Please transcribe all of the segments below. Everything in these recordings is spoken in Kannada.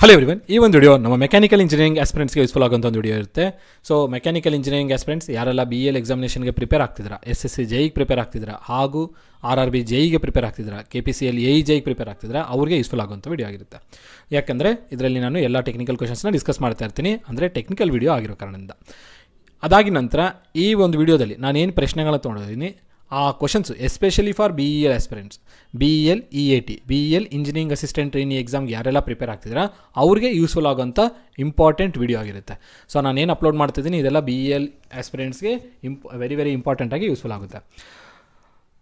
ಹಲೋ ಎವ್ರಿವನ್, ಈ ಒಂದು ವಿಡಿಯೋ ನಮ್ಮ ಮೆಕ್ಯಾನಿಕಲ್ ಇಂಜಿನಿಯರಿಂಗ್ ಆಸ್ಪಿರೆಂಟ್ಸ್ಗೆ ಯೂಸ್ಫುಲ್ ಆಗುವಂಥ ಒಂದು ವಿಡಿಯೋ ಇರುತ್ತೆ. ಸೊ ಮೆಕ್ಯಾನಿಕಲ್ ಇಂಜಿನಿಯರಿಂಗ್ ಆಸ್ಪಿರೆಂಟ್ಸ್ ಯಾರೆಲ್ಲ BL ಎಕ್ಸಾಮಿನೇಷನ್ಗೆ ಪ್ರಿಪೇರ್ ಆಗ್ತಿದ್ದೀರಾ, SSC JEE ಪ್ರಿಪೇರ್ ಆಗ್ತಿದ್ದೀರಾ, ಹಾಗೂ RRB JEEಗೆ ಪ್ರಿಪೇರ್ ಆಗ್ತಿದ್ದೀರಾ, KPCL AE JEE ಪ್ರಿಪೇರ್ ಆಗ್ತಿದ್ದೀರಾ, ಅವ್ರಿಗೆ ಯೂಸ್ಫುಲ್ ಆಗುವಂಥ ವಿಡಿಯೋ ಆಗಿರುತ್ತೆ. ಯಾಕಂದರೆ ಇದರಲ್ಲಿ ನಾನು ಎಲ್ಲ ಟೆಕ್ನಿಕಲ್ ಕ್ವೆಶನ್ಸ್ನ ಡಿಸ್ಕಸ್ ಮಾಡ್ತಾ ಇರ್ತೀನಿ, ಅಂದರೆ ಟೆಕ್ನಿಕಲ್ ವಿಡಿಯೋ ಆಗಿರೋ ಕಾರಣದಿಂದ. ಅದಾಗಿ ನಂತರ ಈ ಒಂದು ವಿಡಿಯೋದಲ್ಲಿ ನಾನೇನು ಪ್ರಶ್ನೆಗಳನ್ನ ತೊಗೊಂಡಿದ್ದೀನಿ, ಆ questions especially for BEL aspirants, BEL EAT, BEL engineering assistant trainee ಎಕ್ಸಾಮ್ಗೆ ಯಾರೆಲ್ಲ ಪ್ರಿಪೇರ್ ಆಗ್ತಿದ್ದೀರಾ ಅವ್ರಿಗೆ ಯೂಸ್ಫುಲ್ ಆಗೋಂಥ ಇಂಪಾರ್ಟೆಂಟ್ ವಿಡಿಯೋ ಆಗಿರುತ್ತೆ. ಸೊ ನಾನೇನು ಅಪ್ಲೋಡ್ ಮಾಡ್ತಿದ್ದೀನಿ ಇದೆಲ್ಲ BEL ಆಸ್ಪಿರೆಂಟ್ಸ್ಗೆ ವೆರಿ ಇಂಪಾರ್ಟೆಂಟಾಗಿ ಯೂಸ್ಫುಲ್ ಆಗುತ್ತೆ.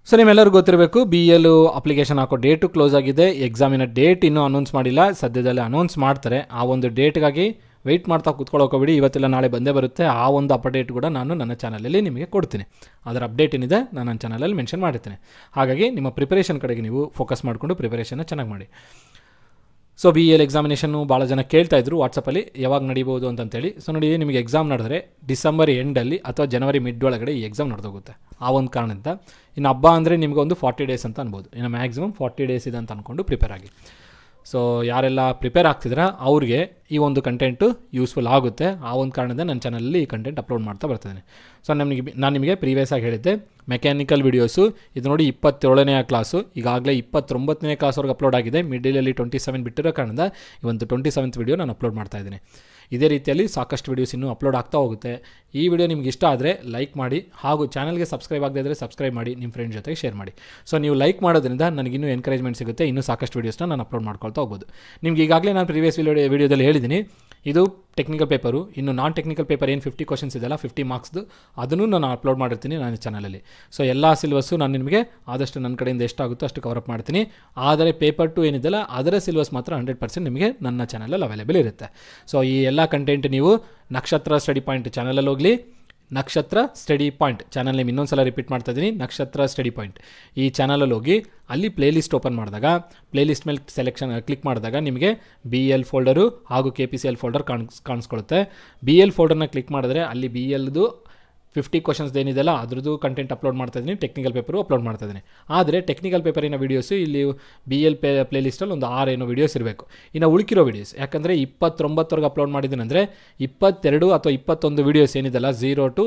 ಸೊ ನಿಮ್ಮೆಲ್ಲರಿಗೂ ಗೊತ್ತಿರಬೇಕು, BEL ಅಪ್ಲಿಕೇಶನ್ ಹಾಕೋ ಡೇಟು ಕ್ಲೋಸ್ ಆಗಿದೆ. ಎಕ್ಸಾಮಿನ ಡೇಟ್ ಇನ್ನೂ ಅನೌನ್ಸ್ ಮಾಡಿಲ್ಲ, ಸದ್ಯದಲ್ಲೇ ಅನೌನ್ಸ್ ಮಾಡ್ತಾರೆ. ಆ ಒಂದು ಡೇಟ್ಗಾಗಿ ವೆಯ್ಟ್ ಮಾಡ್ತಾ ಕೂತ್ಕೊಳ್ಳೋಕೋಬಿಡಿ, ಇವತ್ತೆಲ್ಲ ನಾಳೆ ಬಂದೇ ಬರುತ್ತೆ. ಆ ಒಂದು ಅಪ್ಡೇಟ್ ಕೂಡ ನಾನು ನನ್ನ ಚಾನಲಲ್ಲಿ ನಿಮಗೆ ಕೊಡ್ತೀನಿ. ಅದರ ಅಪ್ಡೇಟ್ ಏನಿದೆ ನಾನು ನನ್ನ ಚಾನಲಲ್ಲಿ ಮೆನ್ಷನ್ ಮಾಡಿರ್ತೀನಿ. ಹಾಗಾಗಿ ನಿಮ್ಮ ಪ್ರಿಪರೇಷನ್ ಕಡೆಗೆ ನೀವು ಫೋಕಸ್ ಮಾಡಿಕೊಂಡು ಪ್ರಿಪರೇಷನ್ನ ಚೆನ್ನಾಗಿ ಮಾಡಿ. ಸೊ BEL ಎಕ್ಸಾಮಿನೇಷನ್ನು ಭಾಳ ಜನ ಕೇಳ್ತಾಯಿದ್ರು ವಾಟ್ಸಪ್ಪಲ್ಲಿ ಯಾವಾಗ ನಡೀಬೋದು ಅಂತಂತೇಳಿ. ಸೊ ನೋಡಿ, ನಿಮಗೆ ಎಕ್ಸಾಮ್ ನಡೆದ್ರೆ ಡಿಸೆಂಬರ್ ಎಂಡಲ್ಲಿ ಅಥವಾ ಜನವರಿ ಮಿಡ್ ಒಳಗಡೆ ಈ ಎಕ್ಸಾಮ್ ನಡೆದೋಗುತ್ತೆ. ಆ ಒಂದು ಕಾರಣದಿಂದ ಇನ್ನು ಹಬ್ಬ ಅಂದರೆ ನಿಮಗೆ ಒಂದು 40 ಡೇಸ್ ಅಂತ ಅನ್ಬೋದು. ಇನ್ನು ಮ್ಯಾಕ್ಸಿಮಮ್ 40 ಡೇಸ್ ಇದೆ ಅಂತ ಅಂದ್ಕೊಂಡು ಪ್ರಿಪೇರ್ ಆಗಿ. ಸೊ ಯಾರೆಲ್ಲ ಪ್ರಿಪೇರ್ ಆಗ್ತಿದ್ದೀರಾ ಅವ್ರಿಗೆ ಈ ಒಂದು ಕಂಟೆಂಟು ಯೂಸ್ಫುಲ್ ಆಗುತ್ತೆ. ಆ ಒಂದು ಕಾರಣದಿಂದ ನನ್ನ ಚಾನಲಲ್ಲಿ ಈ ಕಂಟೆಂಟ್ ಅಪ್ಲೋಡ್ ಮಾಡ್ತಾ ಬರ್ತಿದ್ದೀನಿ. ಸೊ ನಾನು ನಿಮಗೆ ಪ್ರೀವಿಯಸ್ ಆಗಿ ಹೇಳಿದ್ದೆ, ಮೆಕ್ಯಾನಿಕಲ್ ವಿಡಿಯೋಸು ಇದು ನೋಡಿ 27ನೇ ಕ್ಲಾಸು, ಈಗಾಗಲೇ 29ನೇ ಕ್ಲಾಸ್ವರೆಗೆ ಅಪ್ಲೋಡ್ ಆಗಿದೆ. ಮಿಡಲಲ್ಲಿ 27 ಬಿಟ್ಟಿರೋ ಕಾರಣದಿಂದ ಈ ಒಂದು 27th ವಿಡಿಯೋ ನಾನು ಅಪ್ಲೋಡ್ ಮಾಡ್ತಾ ಇದ್ದೀನಿ. ಇದೇ ರೀತಿಯಲ್ಲಿ ಸಾಕಷ್ಟು ವೀಡಿಯೋಸ್ ಇನ್ನೂ ಅಪ್ಲೋಡ್ ಆಗ್ತಾ ಹೋಗುತ್ತೆ. ಈ ವಿಡಿಯೋ ನಿಮ್ಗೆ ಇಷ್ಟ ಆದರೆ ಲೈಕ್ ಮಾಡಿ, ಹಾಗೂ ಚಾನಲ್ಗೆ ಸಬ್ಸ್ಕ್ರೈಬ್ ಆಗದೇ ಇದ್ದರೆ ಸಬ್ಸ್ಕ್ರೈಬ್ ಮಾಡಿ, ನಿಮ್ಮ ಫ್ರೆಂಡ್ ಜೊತೆಗೆ ಶೇರ್ ಮಾಡಿ. ಸೊ ನೀವು ಲೈಕ್ ಮಾಡೋದ್ರಿಂದ ನನಗಿನ್ನೂ ಎನ್ಕರೇಜ್ಮೆಂಟ್ ಸಿಗುತ್ತೆ, ಇನ್ನೂ ಸಾಕಷ್ಟು ವೀಡಿಯೋಸ್ನ ನಾನು ಅಪ್ಲೋಡ್ ಮಾಡ್ಕೊಳ್ತಾ ಹೋಗ್ಬೋದು. ನಿಮ್ಗೆ ಈಗಾಗಲೇ ನಾನು ಪ್ರೀವಿಯಸ್ ವಿಡಿಯೋದಲ್ಲಿ ಹೇಳಿದ್ದೀನಿ, ಇದು ಟೆಕ್ನಿಕಲ್ ಪೇಪರು. ಇನ್ನು ನಾನ್ ಟೆಕ್ನಿಕಲ್ ಪೇಪರ್ ಏನು 50 ಕ್ವಶನ್ಸ್ ಇದೆಲ್ಲ 50 ಮಾರ್ಕ್ಸ್ದು, ಅದನ್ನು ನಾನು ಅಪ್ಲೋಡ್ ಮಾಡಿರ್ತೀನಿ ನನ್ನ ಚಾನಲಲ್ಲಿ. ಸೊ ಎಲ್ಲ ಸಿಲೆಬಸ್ಸು ನಾನು ನಿಮಗೆ ಆದಷ್ಟು ನನ್ನ ಕಡೆಯಿಂದ ಎಷ್ಟಾಗುತ್ತೋ ಅಷ್ಟು ಕವರಪ್ ಮಾಡ್ತೀನಿ. ಆದರೆ ಪೇಪರ್ 2 ಏನಿದೆಲ್ಲ ಅದರ ಸಿಲೆಬಸ್ ಮಾತ್ರ 100% ನಿಮಗೆ ನನ್ನ ಚಾನಲಲ್ಲಿ ಅವೈಲೇಬಲ್ ಇರುತ್ತೆ. ಸೊ ಈ ಎಲ್ಲ ಕಂಟೆಂಟ್ ನೀವು ನಕ್ಷತ್ರ ಸ್ಟಡಿ ಪಾಯಿಂಟ್ ಚಾನಲಲ್ಲಿ ಹೋಗಲಿ, ನಕ್ಷತ್ರ ಸ್ಟಡಿ ಪಾಯಿಂಟ್ ಚಾನಲ್ ನೇಮ್ ಇನ್ನೊಂದು ಸಲ ರಿಪೀಟ್ ಮಾಡ್ತಾ ಇದ್ದೀನಿ, ನಕ್ಷತ್ರ ಸ್ಟಡಿ ಪಾಯಿಂಟ್ ಈ ಚಾನಲಲ್ಲಿ ಹೋಗಿ ಅಲ್ಲಿ ಪ್ಲೇಲಿಸ್ಟ್ ಓಪನ್ ಮಾಡಿದಾಗ ಪ್ಲೇಲಿಸ್ಟ್ ಮೇಲೆ ಕ್ಲಿಕ್ ಮಾಡಿದಾಗ ನಿಮಗೆ BEL ಫೋಲ್ಡರು ಹಾಗೂ KPCL ಫೋಲ್ಡರ್ ಕಾಣಿಸ್ಕೊಳ್ಳುತ್ತೆ. BEL ಫೋಲ್ಡರ್ನ ಕ್ಲಿಕ್ ಮಾಡಿದ್ರೆ ಅಲ್ಲಿ BELದು 50 ಕ್ವಶನ್ಸ್ ಏನಿದೆಲ್ಲ ಅದ್ರದ್ದು ಕಂಟೆಂಟ್ ಅಪ್ಲೋಡ್ ಮಾಡ್ತಾ ಇದ್ದೀನಿ, ಟೆಕ್ನಿಕಲ್ ಪೇಪರು ಅಪ್ಲೋಡ್ ಮಾಡ್ತಾ ಇದ್ದೀನಿ. ಆದರೆ ಟೆಕ್ನಿಕಲ್ ಪೇಪರಿನ ವೀಡಿಯೋಸು ಇಲ್ಲಿ BEL ಪ್ಲೇಲಿಸ್ಟಲ್ಲಿ ಒಂದು 6 ಏನೋ ವೀಡಿಯೋಸ್ ಇರಬೇಕು. ಇನ್ನು ಉಳಿಕಿರೋ ವೀಡಿಯೋಸ್ ಯಾಕಂದರೆ 29ವರೆಗೆ ಅಪ್ಲೋಡ್ ಮಾಡಿದ್ದೀನಿ ಅಂದರೆ 22 ಅಥವಾ 21 ವೀಡಿಯೋಸ್ ಏನಿದೆಲ್ಲ 0 to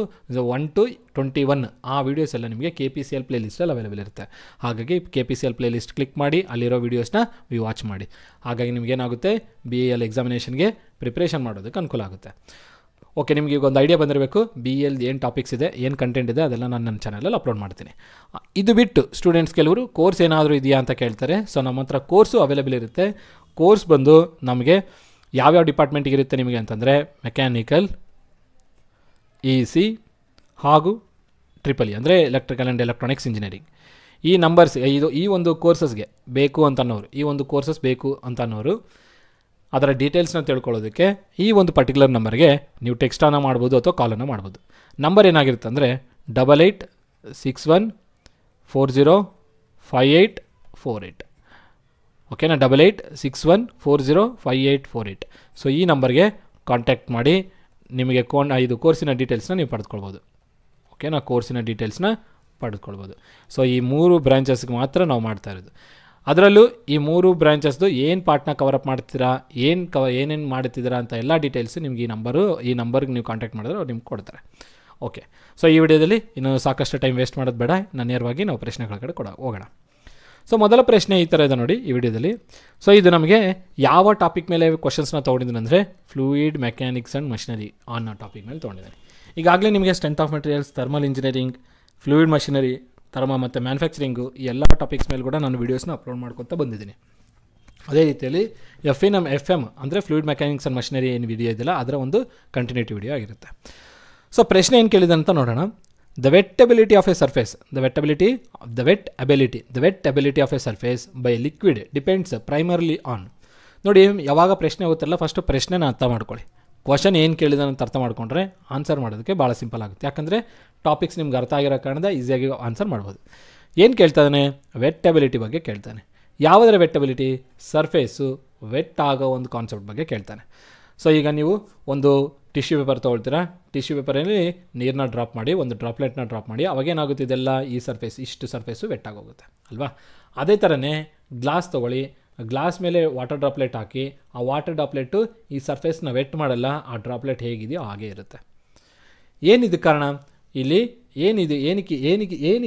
1 to 21 ಆ ವೀಡಿಯೋಸ್ ಎಲ್ಲ ನಿಮಗೆ KPCL ಪ್ಲೇಲಿಸ್ಟಲ್ಲಿ ಅವೈಲೇಬಲ್ ಇರುತ್ತೆ. ಹಾಗಾಗಿ KPCL ಪ್ಲೇಲಿಸ್ಟ್ ಕ್ಲಿಕ್ ಮಾಡಿ ಅಲ್ಲಿರೋ ವೀಡಿಯೋಸ್ನ ನೀವು ವಾಚ್ ಮಾಡಿ. ಹಾಗಾಗಿ ನಿಮಗೇನಾಗುತ್ತೆ, BEL ಎಕ್ಸಾಮಿನೇಷನ್ಗೆ ಪ್ರಿಪ್ರೇಷನ್ ಮಾಡೋದಕ್ಕೆ ಅನುಕೂಲ ಆಗುತ್ತೆ. ಓಕೆ, ನಿಮಗೆ ಈಗ ಒಂದು ಐಡಿಯಾ ಬಂದಿರಬೇಕು BEL ಏನು ಟಾಪಿಕ್ಸ್ ಇದೆ, ಏನು ಕಂಟೆಂಟ್ ಇದೆ, ಅದೆಲ್ಲ ನಾನು ನನ್ನ ಚಾನಲಲ್ಲಿ ಅಪ್ಲೋಡ್ ಮಾಡ್ತೀನಿ. ಇದು ಬಿಟ್ಟು ಸ್ಟೂಡೆಂಟ್ಸ್ ಕೆಲವರು ಕೋರ್ಸ್ ಏನಾದರೂ ಇದೆಯಾ ಅಂತ ಕೇಳ್ತಾರೆ. ಸೊ ನಮ್ಮ ಹತ್ರ ಕೋರ್ಸು ಅವೈಲೇಬಲ್ ಇರುತ್ತೆ. ಕೋರ್ಸ್ ಬಂದು ನಮಗೆ ಯಾವ್ಯಾವ ಡಿಪಾರ್ಟ್ಮೆಂಟಿಗೆ ಇರುತ್ತೆ ನಿಮಗೆ ಅಂತಂದರೆ ಮೆಕ್ಯಾನಿಕಲ್, EC ಹಾಗೂ EEE ಅಂದರೆ ಎಲೆಕ್ಟ್ರಿಕಲ್ ಆ್ಯಂಡ್ ಎಲೆಕ್ಟ್ರಾನಿಕ್ಸ್ ಇಂಜಿನಿಯರಿಂಗ್. ಈ ನಂಬರ್ಸ್ ಈ ಒಂದು ಕೋರ್ಸಸ್ಗೆ ಬೇಕು ಅಂತ ಅನ್ನೋರು, ಈ ಒಂದು ಕೋರ್ಸಸ್ ಬೇಕು ಅಂತ ಅನ್ನೋರು ಅದರ ಡೀಟೇಲ್ಸ್ನ ತಿಳ್ಕೊಳ್ಳೋದಕ್ಕೆ ಈ ಒಂದು ಪರ್ಟಿಕ್ಯುಲರ್ ನಂಬರ್ಗೆ ನೀವು ಟೆಕ್ಸ್ಟನ್ನು ಮಾಡ್ಬೋದು ಅಥವಾ ಕಾಲನ್ನು ಮಾಡ್ಬೋದು. ನಂಬರ್ ಏನಾಗಿರುತ್ತೆ ಅಂದರೆ 8861405848. ಓಕೆನಾ, 8861405848. ಸೊ ಈ ನಂಬರ್ಗೆ ಕಾಂಟ್ಯಾಕ್ಟ್ ಮಾಡಿ ನಿಮಗೆ ಇದು ಕೋರ್ಸಿನ ಡೀಟೇಲ್ಸ್ನ ನೀವು ಪಡೆದುಕೊಳ್ಬೋದು. ಓಕೆನಾ, ಕೋರ್ಸಿನ ಡೀಟೇಲ್ಸ್ನ ಪಡೆದುಕೊಳ್ಬೋದು. ಸೊ ಈ 3 ಬ್ರಾಂಚಸ್ಗೆ ಮಾತ್ರ ನಾವು ಮಾಡ್ತಾ ಇರೋದು. ಅದರಲ್ಲೂ ಈ 3 ಬ್ರಾಂಚಸ್ದು ಏನು ಪಾರ್ಟ್ನ ಕವರಪ್ ಮಾಡ್ತೀರಾ, ಏನೇನು ಮಾಡ್ತಿದ್ದೀರಾ ಅಂತ ಎಲ್ಲ ಡೀಟೇಲ್ಸು ನಿಮ್ಗೆ ಈ ನಂಬರ್ಗೆ ನೀವು ಕಾಂಟ್ಯಾಕ್ಟ್ ಮಾಡಿದ್ರೆ ಅವ್ರು ನಿಮ್ಗೆ ಕೊಡ್ತಾರೆ. ಓಕೆ, ಸೊ ಈ ವಿಡಿಯೋದಲ್ಲಿ ಇನ್ನು ಸಾಕಷ್ಟು ಟೈಮ್ ವೇಸ್ಟ್ ಮಾಡೋದು ಬೇಡ, ನೇರವಾಗಿ ನಾವು ಪ್ರಶ್ನೆಗಳ ಕಡೆ ಹೋಗೋಣ. ಸೊ ಮೊದಲ ಪ್ರಶ್ನೆ ಈ ಥರ ಇದೆ ನೋಡಿ ಈ ವಿಡಿಯೋದಲ್ಲಿ. ಸೊ ಇದು ನಮಗೆ ಯಾವ ಟಾಪಿಕ್ ಮೇಲೆ ಕ್ವಶನ್ಸ್ನ ತೊಗೊಂಡಿದ್ದೀನಿ ಅಂದರೆ ಫ್ಲೂಯಿಡ್ ಮೆಕ್ಯಾನಿಕ್ಸ್ ಆ್ಯಂಡ್ ಮಷಿನರಿ ಅನ್ನೋ ಟಾಪಿಕ್ ಮೇಲೆ ತೊಗೊಂಡಿದ್ದೀನಿ. ಈಗಾಗಲೇ ನಿಮಗೆ strength of materials, thermal engineering, fluid machinery, thermo ಮತ್ತು ಮ್ಯಾನುಫ್ಯಾಕ್ಚರಿಂಗು ಈ ಎಲ್ಲ ಟಾಪಿಕ್ಸ್ ಮೇಲೆ ಕೂಡ ನಾನು ವೀಡಿಯೋಸ್ನ ಅಪ್ಲೋಡ್ ಮಾಡ್ಕೊತಾ ಬಂದಿದ್ದೀನಿ. ಅದೇ ರೀತಿಯಲ್ಲಿ FM ಅಂದರೆ ಫ್ಲೂಯಿಡ್ ಮೆಕ್ಯಾನಿಕ್ಸ್ ಆ್ಯಂಡ್ ಮಷಿನರಿ ಏನು ವಿಡಿಯೋ ಇದೆಯಲ್ಲ ಅದರ ಒಂದು ಕಂಟಿನ್ಯೂಟಿ ವಿಡಿಯೋ ಆಗಿರುತ್ತೆ. ಸೊ ಪ್ರಶ್ನೆ ಏನು ಕೇಳಿದೆ ಅಂತ ನೋಡೋಣ. The wettability of a surface by liquid depends primarily on. ನೋಡಿ, ಯಾವಾಗ ಪ್ರಶ್ನೆ ಹೋಗುತ್ತಲ್ಲ ಫಸ್ಟು ಪ್ರಶ್ನೆನ ಅರ್ಥ ಮಾಡ್ಕೊಳ್ಳಿ. ಕ್ವಶನ್ ಏನು ಕೇಳಿದಾನೆ ಅಂತ ಅರ್ಥ ಮಾಡ್ಕೊಂಡ್ರೆ ಆನ್ಸರ್ ಮಾಡೋದಕ್ಕೆ ಭಾಳ ಸಿಂಪಲ್ ಆಗುತ್ತೆ. ಯಾಕಂದರೆ ಟಾಪಿಕ್ಸ್ ನಿಮ್ಗೆ ಅರ್ಥ ಆಗಿರೋ ಕಾರಣದ ಈಸಿಯಾಗಿ ಆನ್ಸರ್ ಮಾಡ್ಬೋದು. ಏನು ಕೇಳ್ತಾನೆ, ವೆಟ್ ಅಬಿಲಿಟಿ ಬಗ್ಗೆ ಕೇಳ್ತಾನೆ. ಯಾವುದರ ವೆಟ್ ಅಬಿಲಿಟಿ? ಸರ್ಫೇಸು ವೆಟ್ ಆಗೋ ಒಂದು ಕಾನ್ಸೆಪ್ಟ್ ಬಗ್ಗೆ ಕೇಳ್ತಾನೆ. ಸೊ ಈಗ ನೀವು ಒಂದು ಟಿಶ್ಯೂ ಪೇಪರ್ ತೊಗೊಳ್ತೀರಾ, ಟಿಶ್ಯೂ ಪೇಪರಲ್ಲಿ ನೀರನ್ನ ಡ್ರಾಪ್ ಮಾಡಿ, ಒಂದು ಡ್ರಾಪ್ಲೆಟ್ನ ಡ್ರಾಪ್ ಮಾಡಿ, ಅವಾಗೇನಾಗುತ್ತೆ, ಇದೆಲ್ಲ ಈ ಸರ್ಫೇಸ್ ಇಷ್ಟು ಸರ್ಫೇಸು ವೆಟ್ ಆಗೋಗುತ್ತೆ ಅಲ್ವಾ. ಅದೇ ಥರನೇ ಗ್ಲಾಸ್ ತೊಗೊಳ್ಳಿ, ಗ್ಲಾಸ್ ಮೇಲೆ ವಾಟರ್ ಡ್ರಾಪ್ಲೆಟ್ ಹಾಕಿ ಆ ವಾಟರ್ ಡ್ರಾಪ್ಲೆಟು ಈ ಸರ್ಫೇಸ್ನ ವೆಟ್ ಮಾಡಲ್ಲ, ಆ ಡ್ರಾಪ್ಲೆಟ್ ಹೇಗಿದೆಯೋ ಹಾಗೇ ಇರುತ್ತೆ. ಏನಿದು ಕಾರಣ? ಇಲ್ಲಿ ಏನು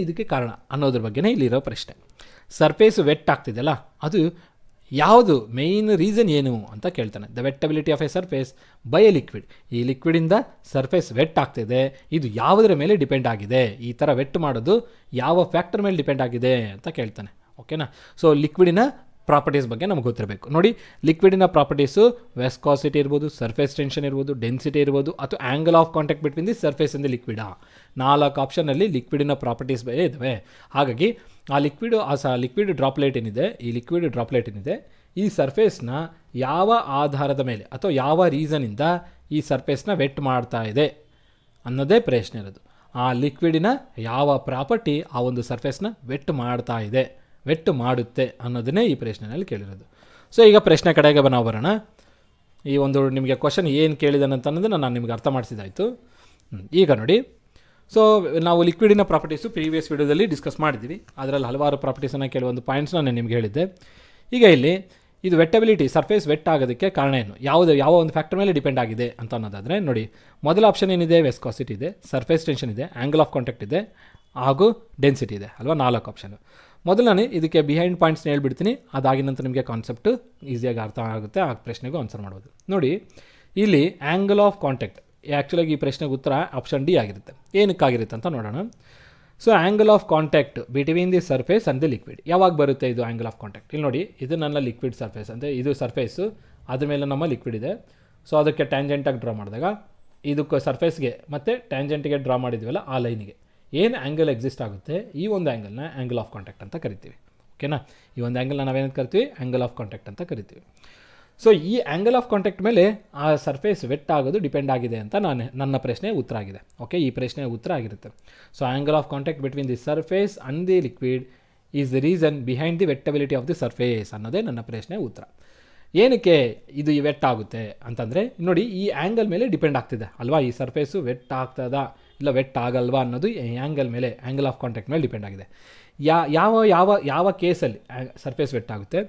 ಇದಕ್ಕೆ ಕಾರಣ ಅನ್ನೋದ್ರ ಬಗ್ಗೆನೇ ಇಲ್ಲಿರೋ ಪ್ರಶ್ನೆ. ಸರ್ಫೇಸ್ ವೆಟ್ ಆಗ್ತಿದೆಯಲ್ಲ, ಅದು ಯಾವುದು ಮೇಯ್ನ್ ರೀಸನ್ ಏನು ಅಂತ ಕೇಳ್ತಾನೆ. The wettability of a surface by a liquid. ಈ ಲಿಕ್ವಿಡಿಂದ ಸರ್ಫೇಸ್ ವೆಟ್ ಆಗ್ತಿದೆ, ಇದು ಯಾವುದರ ಮೇಲೆ ಡಿಪೆಂಡ್ ಆಗಿದೆ, ಈ ಥರ ವೆಟ್ ಮಾಡೋದು ಯಾವ ಫ್ಯಾಕ್ಟರ್ ಮೇಲೆ ಡಿಪೆಂಡ್ ಆಗಿದೆ ಅಂತ ಕೇಳ್ತಾನೆ. ಓಕೆನಾ? ಸೊ ಲಿಕ್ವಿಡಿನ ಪ್ರಾಪರ್ಟೀಸ್ ಬಗ್ಗೆ ನಮ್ಗೆ ಗೊತ್ತಿರಬೇಕು. ನೋಡಿ, ಲಿಕ್ವಿಡಿನ ಪ್ರಾಪರ್ಟೀಸು ವೆಸ್ಕಾಸಿಟಿ ಇರ್ಬೋದು, ಸರ್ಫೇಸ್ ಟೆನ್ಷನ್ ಇರ್ಬೋದು, ಡೆನ್ಸಿಟಿ ಇರ್ಬೋದು, ಅಥವಾ angle of contact between the surface ಇಂದ ಲಿಕ್ವಿಡಾ. 4 ಆಪ್ಷನಲ್ಲಿ ಲಿಕ್ವಿಡಿನ ಪ್ರಾಪರ್ಟೀಸ್ ಇದ್ದಾವೆ. ಹಾಗಾಗಿ ಆ ಲಿಕ್ವಿಡ್ ಡ್ರಾಪ್ಲೆಟ್ ಏನಿದೆ, ಈ ಸರ್ಫೇಸ್ನ ಯಾವ ಆಧಾರದ ಮೇಲೆ ಅಥವಾ ಯಾವ ರೀಸನಿಂದ ಈ ಸರ್ಫೇಸ್ನ ವೆಟ್ ಮಾಡ್ತಾ ಇದೆ ಅನ್ನೋದೇ ಪ್ರಶ್ನೆ ಇರೋದು. ಆ ಲಿಕ್ವಿಡಿನ ಯಾವ ಪ್ರಾಪರ್ಟಿ ಆ ಒಂದು ಸರ್ಫೇಸ್ನ ವೆಟ್ ಮಾಡ್ತಾ ಇದೆ, ವೆಟ್ ಮಾಡುತ್ತೆ ಅನ್ನೋದನ್ನೇ ಈ ಪ್ರಶ್ನೆಯಲ್ಲಿ ಕೇಳಿರೋದು. ಸೊ ಈಗ ಪ್ರಶ್ನೆ ಕಡೆಗೆ ನಾವು ಬರೋಣ. ಈ ಒಂದು ನಿಮಗೆ ಕ್ವಶನ್ ಏನು ಕೇಳಿದಾನೆ ಅಂತ ಅನ್ನೋದನ್ನು ನಾನು ನಿಮಗೆ ಅರ್ಥ ಮಾಡಿಸಿದಾಯಿತು. ಈಗ ನೋಡಿ, ಸೊ ನಾವು ಲಿಕ್ವಿಡಿನ ಪ್ರಾಪರ್ಟೀಸು ಪ್ರೀವಿಯಸ್ ವಿಡಿಯೋದಲ್ಲಿ ಡಿಸ್ಕಸ್ ಮಾಡಿದ್ದೀವಿ. ಅದರಲ್ಲಿ ಹಲವಾರು ಪ್ರಾಪರ್ಟೀಸನ್ನು ಕೆಲವೊಂದು ಪಾಯಿಂಟ್ಸ್ನ ನಾನು ನಿಮಗೆ ಹೇಳಿದ್ದೆ. ಈಗ ಇಲ್ಲಿ ಇದು ವೆಟ್ಟಬಿಲಿಟಿ, ಸರ್ಫೇಸ್ ವೆಟ್ ಆಗೋದಕ್ಕೆ ಕಾರಣ ಏನು, ಯಾವ ಒಂದು ಫ್ಯಾಕ್ಟರ್ ಮೇಲೆ ಡಿಪೆಂಡ್ ಆಗಿದೆ ಅಂತ ಅನ್ನೋದಾದರೆ ನೋಡಿ, ಮೊದಲ ಆಪ್ಷನ್ ಏನಿದೆ, ವೆಸ್ಕಾಸಿಟಿ ಇದೆ, ಸರ್ಫೇಸ್ ಟೆನ್ಷನ್ ಇದೆ, ಆ್ಯಂಗಲ್ ಆಫ್ ಕಾಂಟ್ಯಾಕ್ಟ್ ಇದೆ, ಹಾಗೂ ಡೆನ್ಸಿಟಿ ಇದೆ ಅಲ್ವಾ, 4 ಆಪ್ಷನ್. ಮೊದಲು ನಾನು ಇದಕ್ಕೆ ಬಿಹೈಂಡ್ ಪಾಯಿಂಟ್ಸ್ನ ಹೇಳ್ಬಿಡ್ತೀನಿ, ಅದಾಗಿದ ನಂತರ ನಿಮಗೆ ಕಾನ್ಸೆಪ್ಟು ಈಸಿಯಾಗಿ ಅರ್ಥ ಆಗುತ್ತೆ, ಆ ಪ್ರಶ್ನೆಗೂ ಆನ್ಸರ್ ಮಾಡ್ಬೋದು. ನೋಡಿ, ಇಲ್ಲಿ ಆ್ಯಂಗಲ್ ಆಫ್ ಕಾಂಟ್ಯಾಕ್ಟ್, ಆ್ಯಕ್ಚುಲಾಗಿ ಈ ಪ್ರಶ್ನೆಗೆ ಉತ್ತರ ಆಪ್ಷನ್ ಡಿ ಆಗಿರುತ್ತೆ. ಏನಕ್ಕಾಗಿರುತ್ತೆ ಅಂತ ನೋಡೋಣ. So angle of contact between the surface and the liquid ಯಾವಾಗ ಬರುತ್ತೆ ಇದು ಆ್ಯಂಗಲ್ ಆಫ್ ಕಾಂಟ್ಯಾಕ್ಟ್? ಇಲ್ಲಿ ನೋಡಿ, ಇದು ನನ್ನ ಲಿಕ್ವಿಡ್ ಸರ್ಫೇಸ್, ಅಂದರೆ ಇದು ಸರ್ಫೇಸು, ಅದ್ರ ಮೇಲೆ ನಮ್ಮ ಲಿಕ್ವಿಡ್ ಇದೆ. ಸೊ ಅದಕ್ಕೆ ಟ್ಯಾಂಜೆಂಟಾಗಿ ಡ್ರಾ ಮಾಡಿದಾಗ ಇದಕ್ಕೆ ಸರ್ಫೇಸ್ಗೆ ಮತ್ತು ಟ್ಯಾಂಜೆಂಟಿಗೆ ಡ್ರಾ ಮಾಡಿದ್ವಲ್ಲ ಆ ಲೈನಿಗೆ ಏನು ಆ್ಯಂಗಲ್ ಎಕ್ಸಿಸ್ಟ್ ಆಗುತ್ತೆ, ಈ ಒಂದು ಆ್ಯಂಗಲ್ನ ಆ್ಯಂಗಲ್ ಆಫ್ ಕಾಂಟ್ಯಾಕ್ಟ್ ಅಂತ ಕರಿತೀವಿ. ಓಕೆನಾ? ಈ ಒಂದು ಆ್ಯಂಗಲ್ನ ನಾವೇನು ಕರಿತೀವಿ, ಆ್ಯಂಗಲ್ ಆಫ್ ಕಾಂಟ್ಯಾಕ್ಟ್ ಅಂತ ಕರಿತೀವಿ. ಸೊ ಈ ಆ್ಯಂಗಲ್ ಆಫ್ ಕಾಂಟ್ಯಾಕ್ಟ್ ಮೇಲೆ ಆ ಸರ್ಫೇಸ್ ವೆಟ್ ಆಗೋದು ಡಿಪೆಂಡ್ ಆಗಿದೆ ಅಂತ ನನ್ನ ಪ್ರಶ್ನೆ ಉತ್ತರ ಆಗಿದೆ. ಓಕೆ, ಈ ಪ್ರಶ್ನೆ ಉತ್ತರ ಆಗಿರುತ್ತೆ. So angle of contact between the surface and the liquid is the reason behind the wettability of the surface ಅನ್ನೋದೇ ನನ್ನ ಪ್ರಶ್ನೆ ಉತ್ತರ. ಏನಕ್ಕೆ ಇದು ವೆಟ್ ಆಗುತ್ತೆ ಅಂತಂದರೆ ನೋಡಿ, ಈ ಆ್ಯಂಗಲ್ ಮೇಲೆ ಡಿಪೆಂಡ್ ಆಗ್ತಿದೆ ಅಲ್ವಾ, ಈ ಸರ್ಫೇಸು ವೆಟ್ ಆಗ್ತದಾ ಇಲ್ಲ ವೆಟ್ ಆಗಲ್ವಾ ಅನ್ನೋದು ಈ ಆ್ಯಂಗಲ್ ಮೇಲೆ, ಆ್ಯಂಗಲ್ ಆಫ್ ಕಾಂಟ್ಯಾಕ್ಟ್ ಮೇಲೆ ಡಿಪೆಂಡ್ ಆಗಿದೆ. ಯಾವ ಕೇಸಲ್ಲಿ ಸರ್ಫೇಸ್ ವೆಟ್ ಆಗುತ್ತೆ,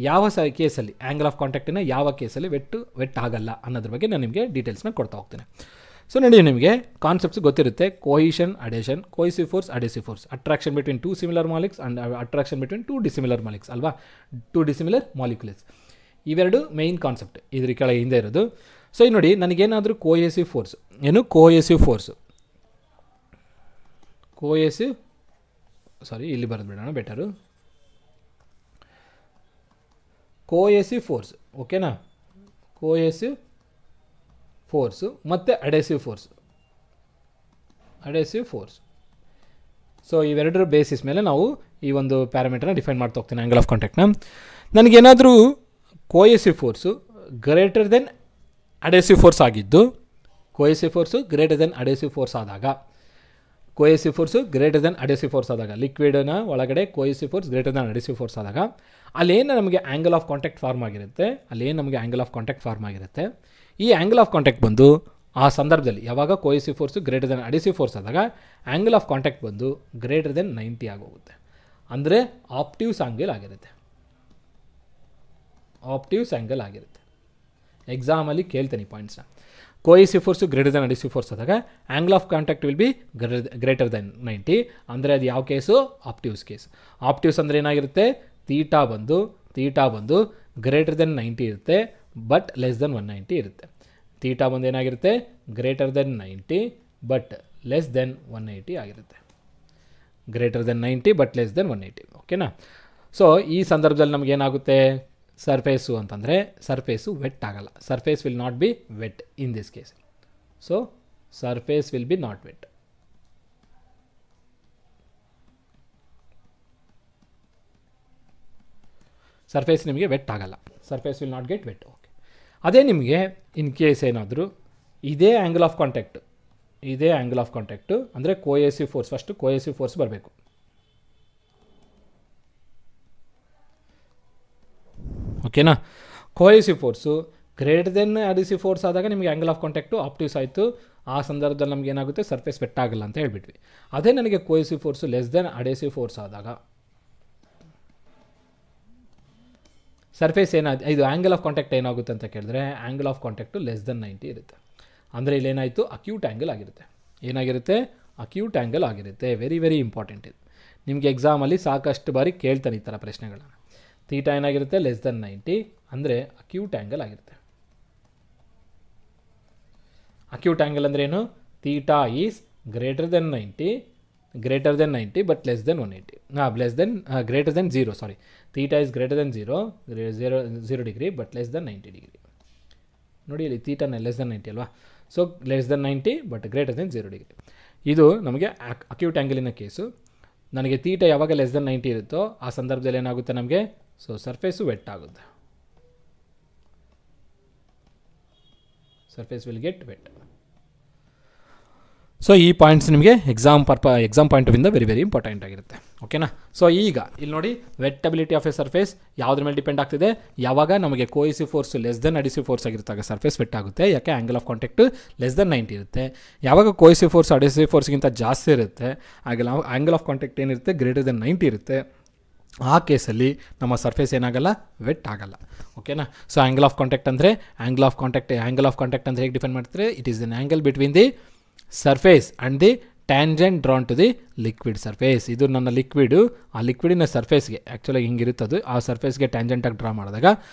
ಯಾವ ಕೇಸಲ್ಲಿ ಆ್ಯಂಗಲ್ ಆಫ್ ಕಾಂಟ್ಯಾಕ್ಟಿನ ಯಾವ ಕೇಸಲ್ಲಿ ವೆಟ್ ಆಗಲ್ಲ ಅನ್ನೋದ್ರ ಬಗ್ಗೆ ನಾನು ನಿಮಗೆ ಡೀಟೇಲ್ಸ್ನ ಕೊಡ್ತಾ ಹೋಗ್ತೇನೆ. ಸೊ ನೋಡಿ, ನಿಮಗೆ ಕಾನ್ಸೆಪ್ಟ್ಸ್ ಗೊತ್ತಿರುತ್ತೆ. Cohesion, adhesion, cohesive force, adhesive force, attraction between 2 similar molecules and attraction between 2 dissimilar molecules ಅಲ್ವಾ, 2 ಡಿಸಿಮಿಲರ್ ಮಾಲಿಕ್ಯುಲ್ಸ್. ಇವೆರಡು ಮೇಯ್ನ್ ಕಾನ್ಸೆಪ್ಟ್ ಇದ್ರ ಕೆಳಗೆ ಹಿಂದೆ ಇರೋದು. ಸೊ ಈಗ ನೋಡಿ, ನನಗೇನಾದರೂ ಕೊಹೆಸಿವ್ ಫೋರ್ಸ್, ಏನು ಕೊಹೆಸಿವ್ ಫೋರ್ಸು, ಇಲ್ಲಿ ಬರೋದು ಬಿಡೋಣ ಬೆಟರು, ಕೊಹೆಸಿವ್ ಫೋರ್ಸ್. ಓಕೆನಾ? ಕೊಹೆಸಿವ್ ಫೋರ್ಸು ಮತ್ತು ಅಡೇಸಿವ್ ಫೋರ್ಸ್. ಸೊ ಇವೆರಡರ ಬೇಸಿಸ್ ಮೇಲೆ ನಾವು ಈ ಒಂದು ಪ್ಯಾರಾಮೀಟರ್ನ ಡಿಫೈನ್ ಮಾಡ್ತಾ ಹೋಗ್ತೀನಿ, ಆ್ಯಂಗಲ್ ಆಫ್ ಕಾಂಟ್ಯಾಕ್ಟ್ನ. ನನಗೇನಾದರೂ cohesive force greater than adhesive force ಆಗಿದ್ದು, cohesive force greater than adhesive force ಆದಾಗ, ಲಿಕ್ವಿಡ್ನ ಒಳಗಡೆ cohesive force greater than adhesive force ಆದಾಗ ಅಲ್ಲೇನು ನಮಗೆ ಆ್ಯಂಗಲ್ ಆಫ್ ಕಾಂಟ್ಯಾಕ್ಟ್ ಫಾರ್ಮ್ ಆಗಿರುತ್ತೆ, ಈ ಆ್ಯಂಗಲ್ ಆಫ್ ಕಾಂಟ್ಯಾಕ್ಟ್ ಬಂದು ಆ ಸಂದರ್ಭದಲ್ಲಿ ಯಾವಾಗ cohesive force greater than adhesive force ಆದಾಗ ಆ್ಯಂಗಲ್ ಆಫ್ ಕಾಂಟ್ಯಾಕ್ಟ್ ಬಂದು ಗ್ರೇಟರ್ ದೆನ್ 90 ಆಗೋಗುತ್ತೆ. ಅಂದರೆ ಆಪ್ಟಿವ್ಸ್ ಆ್ಯಂಗಲ್ ಆಗಿರುತ್ತೆ. ಎಕ್ಸಾಮಲ್ಲಿ ಕೇಳ್ತೀನಿ ಪಾಯಿಂಟ್ಸ್ನ. Cohesive force greater than adhesive force ಆದಾಗ angle of contact will be greater than 90. ಅಂದರೆ ಅದು ಯಾವ ಕೇಸು? ಆಪ್ಟಿವ್ಸ್ ಕೇಸ್. ಆಪ್ಟಿವ್ಸ್ ಅಂದರೆ ಏನಾಗಿರುತ್ತೆ, ತೀಟಾ ಬಂದು ಗ್ರೇಟರ್ ದೆನ್ 90 ಇರುತ್ತೆ, ಬಟ್ ಲೆಸ್ ದೆನ್ 190 ಇರುತ್ತೆ. ತೀಟಾ ಬಂದು ಏನಾಗಿರುತ್ತೆ, greater than 90 but less than 180 ಆಗಿರುತ್ತೆ. Greater than 90 but less than 180. ಓಕೆನಾ? ಸೊ ಈ ಸಂದರ್ಭದಲ್ಲಿ ನಮಗೇನಾಗುತ್ತೆ, ಸರ್ಫೇಸು ಅಂತಂದರೆ ಸರ್ಫೇಸು ವೆಟ್ ಆಗಲ್ಲ. Surface will not be wet in this case. So surface will be not wet. Surface ನಿಮಗೆ ವೆಟ್ ಆಗಲ್ಲ, surface will not get wet. Okay, ಅದೇ ನಿಮಗೆ ಇನ್ ಕೇಸ್ ಏನಾದರೂ ಇದೇ ಆ್ಯಂಗಲ್ ಆಫ್ ಕಾಂಟ್ಯಾಕ್ಟು ಅಂದರೆ cohesive force, first cohesive force ಬರಬೇಕು. ಓಕೆನಾ? Cohesive force greater than adhesive force ಆದಾಗ ನಿಮಗೆ ಆ್ಯಂಗಲ್ ಆಫ್ ಕಾಂಟ್ಯಾಕ್ಟು ಆಪ್ಟಿವ್ಸ್ ಆಯಿತು. ಆ ಸಂದರ್ಭದಲ್ಲಿ ನಮ್ಗೆ ಏನಾಗುತ್ತೆ, ಸರ್ಫೇಸ್ ವೆಟ್ ಆಗಲ್ಲ ಅಂತ ಹೇಳ್ಬಿಟ್ವಿ. ಅದೇ ನನಗೆ cohesive force less than adhesive force ಆದಾಗ ಸರ್ಫೇಸ್ ಇದು ಆ್ಯಂಗಲ್ ಆಫ್ ಕಾಂಟ್ಯಾಕ್ಟ್ ಏನಾಗುತ್ತೆ ಅಂತ ಕೇಳಿದ್ರೆ angle of contact less than 90 ಇರುತ್ತೆ. ಅಂದರೆ ಇಲ್ಲೇನಾಯಿತು ಅಕ್ಯೂಟ್ ಆ್ಯಂಗಲ್ ಆಗಿರುತ್ತೆ. ಏನಾಗಿರುತ್ತೆ ಅಕ್ಯೂಟ್ ಆ್ಯಂಗಲ್ ಆಗಿರುತ್ತೆ. ವೆರಿ ವೆರಿ ಇಂಪಾರ್ಟೆಂಟ್ ಇದು. ನಿಮಗೆ ಎಕ್ಸಾಮಲ್ಲಿ ಸಾಕಷ್ಟು ಬಾರಿ ಕೇಳ್ತಾನೆ ಈ ಥರ ಪ್ರಶ್ನೆಗಳನ್ನು. ಥೀಟಾ ಏನಾಗಿರುತ್ತೆ ಲೆಸ್ ದೆನ್ 90 ಅಂದರೆ ಅಕ್ಯೂಟ್ ಆ್ಯಂಗಲ್ ಆಗಿರುತ್ತೆ. ಅಕ್ಯೂಟ್ ಆ್ಯಂಗಲ್ ಅಂದರೆ ಏನು? Theta is greater than 90 but less than 180 greater than 0 sorry theta is greater than 0 degree but less than 90 degree. ನೋಡಿ ಇಲ್ಲಿ ಥೀಟಾನ ಲೆಸ್ ದೆನ್ 90 ಅಲ್ವಾ. So less than 90 but greater than 0 degree. ಇದು ನಮಗೆ ಅಕ್ಯೂಟ್ ಆ್ಯಂಗಲಿನ ಕೇಸು. ನನಗೆ ಥೀಟಾ ಯಾವಾಗ ಲೆಸ್ ದೆನ್ 90 ಇರುತ್ತೋ ಆ ಸಂದರ್ಭದಲ್ಲಿ ಏನಾಗುತ್ತೆ ನಮಗೆ ಸೊ ಸರ್ಫೇಸು ವೆಟ್ ಆಗುತ್ತೆ. Surface will get wet. So ಈ ಪಾಯಿಂಟ್ಸ್ ನಿಮಗೆ ಎಕ್ಸಾಮ್ ಪಾಯಿಂಟ್ ಆಫ್ ಇಂದ ವೆರಿ ವೆರಿ ಇಂಪಾರ್ಟೆಂಟ್ ಆಗಿರುತ್ತೆ. ಓಕೆನಾ. ಸೊ ಈಗ ಇಲ್ಲಿ ನೋಡಿ ವೆಟ್ಟಬಿಲಿಟಿ ಆಫ್ ಎ ಸರ್ಫೇಸ್ ಯಾವುದ್ರ ಮೇಲೆ ಡಿಪೆಂಡ್ ಆಗ್ತಿದೆ? ಯಾವಾಗ ನಮಗೆ cohesive force less than adhesive force ಆಗಿರುತ್ತಾಗ ಸರ್ಫೇಸ್ ವೆಟ್ ಆಗುತ್ತೆ. ಯಾಕೆ angle of contact less than 90 ಇರುತ್ತೆ. ಯಾವಾಗ ಕೋಯಿಸಿವ್ ಫೋರ್ಸ್ ಅಡಿಸಿವ್ ಫೋರ್ಸ್ಗಿಂತ ಜಾಸ್ತಿ ಇರುತ್ತೆ ಆಗ ಆ್ಯಂಗಲ್ ಆಫ್ ಕಾಂಟ್ಯಾಕ್ಟ್ ಏನಿರುತ್ತೆ ಗ್ರೇಟರ್ ದೆನ್ 90 ಇರುತ್ತೆ. ಆ ಕೇಸಲ್ಲಿ ನಮ್ಮ ಸರ್ಫೇಸ್ ಏನಾಗಲ್ಲ ವೆಟ್ ಆಗಲ್ಲ. ಓಕೆನಾ. ಸೊ ಆ್ಯಂಗಲ್ ಆಫ್ ಕಾಂಟ್ಯಾಕ್ಟ್ ಅಂದರೆ ಆ್ಯಂಗಲ್ ಆಫ್ ಕಾಂಟ್ಯಾಕ್ಟ್ ಅಂದರೆ ಹೇಗೆ ಡಿಫೈನ್ ಮಾಡ್ತಾರೆ? It is an angle between the surface and the tangent drawn to the liquid surface. ಇದು ನನ್ನ ಲಿಕ್ವಿಡು ಆ ಲಿಕ್ವಿಡಿನ ಸರ್ಫೇಸ್ಗೆ ಆ್ಯಕ್ಚುಲಾಗಿ ಹಿಂಗಿರುತ್ತದು ಆ ಸರ್ಫೇಸ್ಗೆ ಟ್ಯಾಂಜೆಂಟಾಗಿ ಡ್ರಾ ಮಾಡಿದಾಗ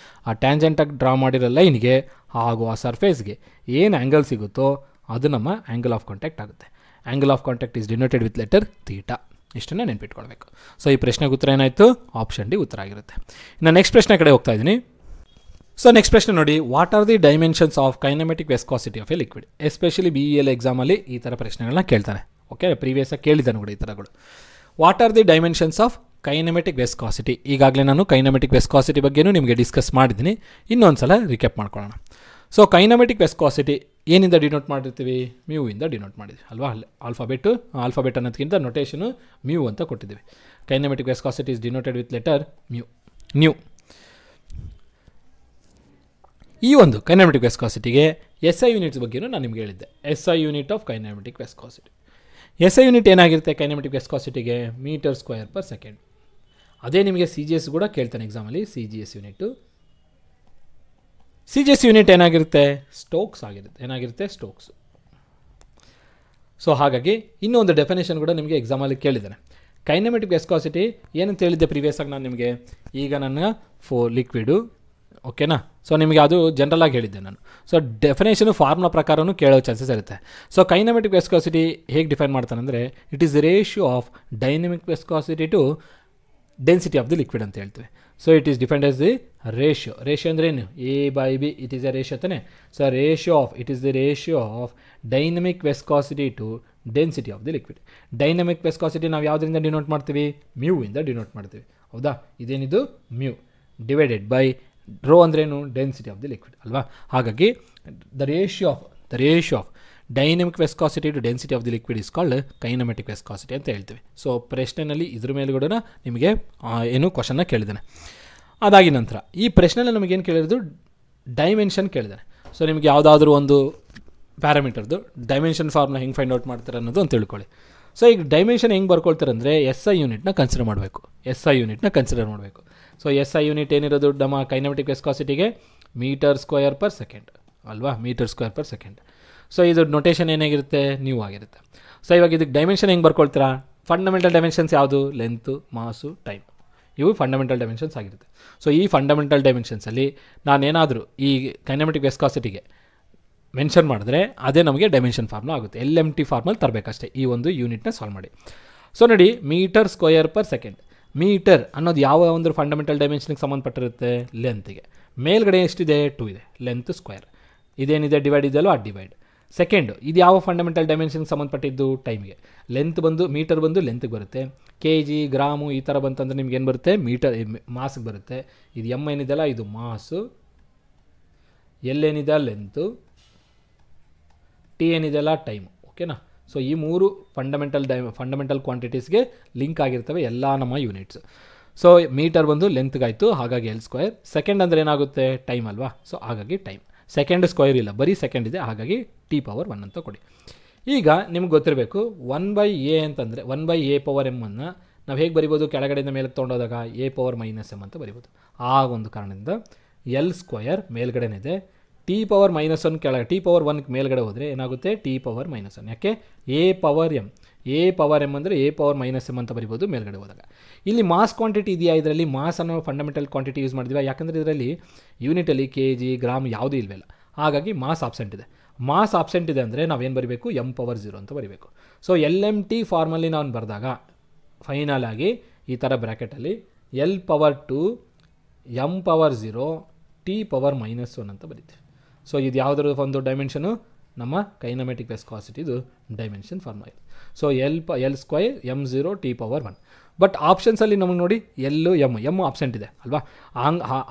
ಆ ಟ್ಯಾಂಜೆಂಟಾಗಿ ಡ್ರಾ ಮಾಡಿರೋ ಲೈನ್ಗೆ ಹಾಗೂ ಆ ಸರ್ಫೇಸ್ಗೆ ಏನು ಆ್ಯಂಗಲ್ ಸಿಗುತ್ತೋ ಅದು ನಮ್ಮ ಆ್ಯಂಗಲ್ ಆಫ್ ಕಾಂಟ್ಯಾಕ್ಟ್ ಆಗುತ್ತೆ. Angle of contact is denoted with letter theta. ಇಷ್ಟನ್ನು ನೆನ್ಪಿಟ್ಕೊಳ್ಬೇಕು. ಸೊ ಈ ಪ್ರಶ್ನೆಗೆ ಉತ್ತರ ಏನಾಯಿತು? ಆಪ್ಷನ್ ಡಿ ಉತ್ತರ ಆಗಿರುತ್ತೆ. ಇನ್ನು ನೆಕ್ಸ್ಟ್ ಪ್ರಶ್ನೆ ಕಡೆ ಹೋಗ್ತಾ ಇದ್ದೀನಿ. ಸೊ ನೆಕ್ಸ್ಟ್ ಪ್ರಶ್ನೆ ನೋಡಿ, what are the dimensions of kinematic viscosity of a liquid? Especially BEL ಎಕ್ಸಾಮಲ್ಲಿ ಈ ಥರ ಪ್ರಶ್ನೆಗಳನ್ನ ಕೇಳ್ತಾನೆ. ಓಕೆ, ಪ್ರೀವಿಯಸ್ಸಾಗಿ ಕೇಳಿದ್ದಾನೆ ಕೂಡ ಈ ಥರಗಳು. What are the dimensions of kinematic viscosity? ಈಗಾಗಲೇ ನಾನು ಕೈನೆಮೆಟಿಕ್ ವಿಸ್ಕಾಸಿಟಿ ಬಗ್ಗೆನೂ ನಿಮಗೆ ಡಿಸ್ಕಸ್ ಮಾಡಿದ್ದೀನಿ. ಇನ್ನೊಂದು ಸಲ ರಿಕ್ಯಾಪ್ ಮಾಡ್ಕೊಳ್ಳೋಣ. ಸೊ ಕೈನೆಮೆಟಿಕ್ ವಿಸ್ಕಾಸಿಟಿ ಏನಿಂದ ಡಿನೋಟ್ ಮಾಡಿರ್ತೀವಿ? ಮ್ಯೂವಿಂದ ಡಿನೋಟ್ ಮಾಡಿದ್ವಿ ಅಲ್ವಾ. ಆಲ್ಫಾಬೆಟ್ ಅನ್ನೋದಕ್ಕಿಂತ ನೊಟೇಷನು ಮ್ಯೂ ಅಂತ ಕೊಟ್ಟಿದ್ದೀವಿ. Kinematic viscosity is denoted with letter nu. ಈ ಒಂದು ಕೈನೆಮೆಟಿಕ್ ವಿಸ್ಕಾಸಿಟಿಗೆ SI ಯೂನಿಟ್ಸ್ ಬಗ್ಗೆಯೂ ನಾನು ನಿಮಗೆ ಹೇಳಿದ್ದೆ. SI unit of kinematic viscosity. SI unit ಏನಾಗಿರುತ್ತೆ ಕೈನೆಮೆಟಿಕ್ ವಿಸ್ಕಾಸಿಟಿಗೆ? Metre square per second. ಅದೇ ನಿಮಗೆ CGS ಕೂಡ ಕೇಳ್ತಾನೆ ಎಕ್ಸಾಮಲ್ಲಿ. CGS ಯೂನಿಟ್ ಏನಾಗಿರುತ್ತೆ? ಸ್ಟೋಕ್ಸ್ ಆಗಿರುತ್ತೆ. ಏನಾಗಿರುತ್ತೆ? ಸ್ಟೋಕ್ಸ್. ಸೊ ಹಾಗಾಗಿ ಇನ್ನೊಂದು ಡೆಫಿನೇಷನ್ ಕೂಡ ನಿಮಗೆ ಎಕ್ಸಾಮಲ್ಲಿ ಕೇಳಿದ್ದಾನೆ. ಕೈನೆಮೆಟಿಕ್ ವಿಸ್ಕಾಸಿಟಿ ಏನಂತ ಹೇಳಿದ್ದೆ ಪ್ರೀವಿಯಸ್ಸಾಗಿ ನಾನು ನಿಮಗೆ? ಈಗ ನನ್ನ ಲಿಕ್ವಿಡು ಓಕೆನಾ. ಸೊ ನಿಮಗೆ ಅದು ಜನರಲಾಗಿ ಹೇಳಿದ್ದೆ ನಾನು. ಸೊ ಡೆಫಿನೇಷನು ಫಾರ್ಮುಲಾ ಪ್ರಕಾರನೂ ಕೇಳೋ ಚಾನ್ಸಸ್ ಇರುತ್ತೆ. ಸೊ ಕೈನೆಮೆಟಿಕ್ ವಿಸ್ಕಾಸಿಟಿ ಹೇಗೆ ಡಿಫೈನ್ ಮಾಡ್ತಾನೆ ಅಂದರೆ it is the ratio of dynamic viscosity to density of the liquid ಅಂತ ಹೇಳ್ತೀವಿ. So it is defined as the ratio ಅಂದ್ರೆ ಏನು? A/B it is a ratio ತಾನೆ. So it is the ratio of dynamic viscosity to density of the liquid. Dynamic viscosity ನಾವು ಯಾವುದರಿಂದ ಡಿನೋಟ್ ಮಾಡ್ತೀವಿ? ಮ್ಯೂವಿಂದ ಡಿನೋಟ್ ಮಾಡ್ತೀವಿ. ಹೌದಾ? ಇದೇನಿದು ಮ್ಯೂ ಡಿವೈಡೆಡ್ ಬೈ ರೋ ಅಂದ್ರೇನು? ಡೆನ್ಸಿಟಿ ಆಫ್ ದಿ ಲಿಕ್ವಿಡ್ ಅಲ್ವಾ. ಹಾಗಾಗಿ the ratio of dynamic viscosity to density of the liquid is called kinematic viscosity ಅಂತ ಹೇಳ್ತೀವಿ. ಸೊ ಪ್ರಶ್ನೆಯಲ್ಲಿ ಇದ್ರ ಮೇಲೆ ಕೂಡ ನಿಮಗೆ ಏನು ಕ್ವಶನ್ನ ಕೇಳಿದ್ದಾನೆ. ಅದಾಗಿ ನಂತರ ಈ ಪ್ರಶ್ನೆಯಲ್ಲಿ ನಮಗೇನು ಕೇಳಿರೋದು? ಡೈಮೆನ್ಷನ್ ಕೇಳಿದ್ದಾನೆ. ಸೊ ನಿಮಗೆ ಯಾವುದಾದ್ರೂ ಒಂದು ಪ್ಯಾರಾಮೀಟರ್ದು ಡೈಮೆನ್ಷನ್ ಫಾರ್ಮ್ನ ಹೆಂಗೆ ಫೈಂಡ್ ಔಟ್ ಮಾಡ್ತಾರೆ ಅನ್ನೋದು ಅಂತ ತಿಳ್ಕೊಳ್ಳಿ. ಸೊ ಈಗ ಡೈಮೆನ್ಷನ್ ಹೆಂಗೆ ಬರ್ಕೊಳ್ತಾರೆ ಅಂದರೆ SI ಯೂನಿಟ್ನ ಕನ್ಸಿಡರ್ ಮಾಡಬೇಕು. ಸೊ SI ಯೂನಿಟ್ ಏನಿರೋದು ನಮ್ಮ ಕೈನೆಮೆಟಿಕ್ ವಿಸ್ಕಾಸಿಟಿಗೆ? ಮೀಟರ್ ಸ್ಕ್ವೇರ್ ಪರ್ ಸೆಕೆಂಡ್ ಅಲ್ವಾ. ಸೊ ಇದು ನೊಟೇಷನ್ ಏನಾಗಿರುತ್ತೆ? ನ್ಯೂ ಆಗಿರುತ್ತೆ. ಸೊ ಇವಾಗ ಇದಕ್ಕೆ ಡೈಮೆನ್ಷನ್ ಹೆಂಗೆ ಬರ್ಕೊಳ್ತೀರಾ? ಫಂಡಮೆಂಟಲ್ ಡೈಮೆನ್ಷನ್ಸ್ ಯಾವುದು? ಲೆಂತು, ಮಾಸು, ಟೈಮ್. ಇವು ಫಂಡಮೆಂಟಲ್ ಡೈಮೆನ್ಷನ್ಸ್ ಆಗಿರುತ್ತೆ. ಸೊ ಈ ಫಂಡಮೆಂಟಲ್ ಡೈಮೆನ್ಷನ್ಸಲ್ಲಿ ನಾನೇನಾದರೂ ಈ ಕೈನೆಮೆಟಿಕ್ ವಿಸ್ಕಾಸಿಟಿಗೆ ಮೆನ್ಷನ್ ಮಾಡಿದ್ರೆ ಅದೇ ನಮಗೆ ಡೈಮೆನ್ಷನ್ ಫಾರ್ಮುಲಾ ಆಗುತ್ತೆ. LMT ಫಾರ್ಮಲ್ಲಿ ತರಬೇಕಷ್ಟೇ ಈ ಒಂದು ಯೂನಿಟ್ನ ಸಾಲ್ವ್ ಮಾಡಿ. ಸೊ ನೋಡಿ, metre square per second. Metre ಅನ್ನೋದು ಯಾವ ಒಂದು ಫಂಡಮೆಂಟಲ್ ಡೈಮೆನ್ಷನ್ಗೆ ಸಂಬಂಧಪಟ್ಟಿರುತ್ತೆ? ಲೆಂತ್ಗೆ. ಮೇಲ್ಗಡೆ ಎಷ್ಟಿದೆ? 2 ಇದೆ. Length square. ಇದೇನಿದೆ ಡಿವೈಡ್ ಇದೆಯಲ್ಲೋ ಆ ಡಿವೈಡ್. ಸೆಕೆಂಡು ಇದು ಯಾವ ಫಂಡಮೆಂಟಲ್ ಡೈಮೆನ್ಷನ್ಗೆ ಸಂಬಂಧಪಟ್ಟಿದ್ದು? ಟೈಮ್ಗೆ. ಮೀಟರ್ ಬಂದು ಲೆಂತ್ಗೆ ಬರುತ್ತೆ. kg, ಗ್ರಾಮು ಈ ಥರ ಬಂತಂದರೆ ನಿಮ್ಗೆ ಏನು ಬರುತ್ತೆ? ಮೀಟರ್ ಮಾಸ್ಗೆ ಬರುತ್ತೆ. ಇದು M ಏನಿದೆಯಲ್ಲ ಇದು ಮಾಸು, L ಏನಿದೆ ಲೆಂತು, T ಏನಿದೆಯಲ್ಲ ಟೈಮು. ಓಕೆನಾ. ಸೊ ಈ ಮೂರು ಫಂಡಮೆಂಟಲ್ ಕ್ವಾಂಟಿಟೀಸ್ಗೆ ಲಿಂಕ್ ಆಗಿರ್ತವೆ ಎಲ್ಲ ನಮ್ಮ ಯೂನಿಟ್ಸ್. ಸೊ ಮೀಟರ್ ಬಂದು ಲೆಂತ್ಗಾಯಿತು, ಹಾಗಾಗಿ L². ಸೆಕೆಂಡ್ ಅಂದರೆ ಏನಾಗುತ್ತೆ? ಟೈಮ್ ಅಲ್ವಾ. ಸೊ ಹಾಗಾಗಿ ಟೈಮ್. ಸೆಕೆಂಡ್ ಸ್ಕ್ವೇರ್ ಇಲ್ಲ, ಬರೀ ಸೆಕೆಂಡ್ ಇದೆ, ಹಾಗಾಗಿ T⁻1 ಅಂತ ಕೊಡಿ. ಈಗ ನಿಮ್ಗೆ ಗೊತ್ತಿರಬೇಕು 1/A ಅಂತಂದರೆ 1/A⁻m ಅನ್ನು ನಾವು ಹೇಗೆ ಬರಿಬೋದು, ಕೆಳಗಡೆಯಿಂದ ಮೇಲಕ್ಕೆ ತೊಗೊಂಡೋದಾಗ a ಪವರ್ ಮೈನಸ್ ಎಮ್ ಅಂತ ಬರಿಬೋದು. ಆ ಒಂದು ಕಾರಣದಿಂದ ಎಲ್ ಸ್ಕ್ವಯರ್ ಮೇಲ್ಗಡೆನಿದೆ, ಟಿ ಪವರ್ ಮೈನಸ್ ಒನ್ ಕೆಳಗೆ, ಟಿ ಪವರ್ ಒನ್ಗೆ ಮೇಲ್ಗಡೆ ಹೋದರೆ ಏನಾಗುತ್ತೆ ಟಿ ಪವರ್ ಮೈನಸ್ ಒನ್. ಯಾಕೆ ಎ ಪವರ್ ಎಮ್ ಅಂದರೆ ಎ ಪವರ್ ಮೈನಸ್ ಎಮ್ ಅಂತ ಬರಿಬೋದು ಮೇಲ್ಗಡೆ ಹೋದಾಗ. ಇಲ್ಲಿ ಮಾಸ್ ಕ್ವಾಂಟಿಟಿ ಇದೆಯಾ, ಇದರಲ್ಲಿ ಮಾಸ್ ಅನ್ನೋ ಫಂಡಮೆಂಟಲ್ ಕ್ವಾಂಟಿಟಿ ಯೂಸ್ ಮಾಡಿದ್ವಿ. ಯಾಕಂದರೆ ಇದರಲ್ಲಿ ಯೂನಿಟಲ್ಲಿ ಕೆ ಜಿ ಗ್ರಾಮ್ ಯಾವುದೂ ಇಲ್ವಲ್ಲ, ಹಾಗಾಗಿ ಮಾಸ್ ಆಬ್ಸೆಂಟ್ ಇದೆ. ಮಾಸ್ ಆಬ್ಸೆಂಟ್ ಇದೆ ಅಂದರೆ ನಾವೇನು ಬರೀಬೇಕು, ಎಮ್ ಪವರ್ 0 ಅಂತ ಬರೀಬೇಕು. ಸೊ ಎಲ್ ಎಮ್ ಟಿ ಫಾರ್ಮಲ್ಲಿ ನಾವು ಬರೆದಾಗ ಫೈನಲ್ ಆಗಿ ಈ ಥರ ಬ್ರ್ಯಾಕೆಟಲ್ಲಿ L power 2 M power 0 T power minus 1 ಅಂತ ಬರೀತೀವಿ. ಸೊ ಇದು ಯಾವುದರ ಒಂದು ಡೈಮೆನ್ಷನು, ನಮ್ಮ ಕೈನಮೆಟಿಕ್ ವಿಸ್ಕಾಸಿಟಿದು ಡೈಮೆನ್ಷನ್ ಫಾರ್ಮುಲಾ ಇದು. So L square M 0 T power 1. But ಆಪ್ಷನ್ಸಲ್ಲಿ ನಮಗೆ ನೋಡಿ ಎಲ್ಲು ಎಮ್ ಆಬ್ಸೆಂಟ್ ಇದೆ ಅಲ್ವಾ,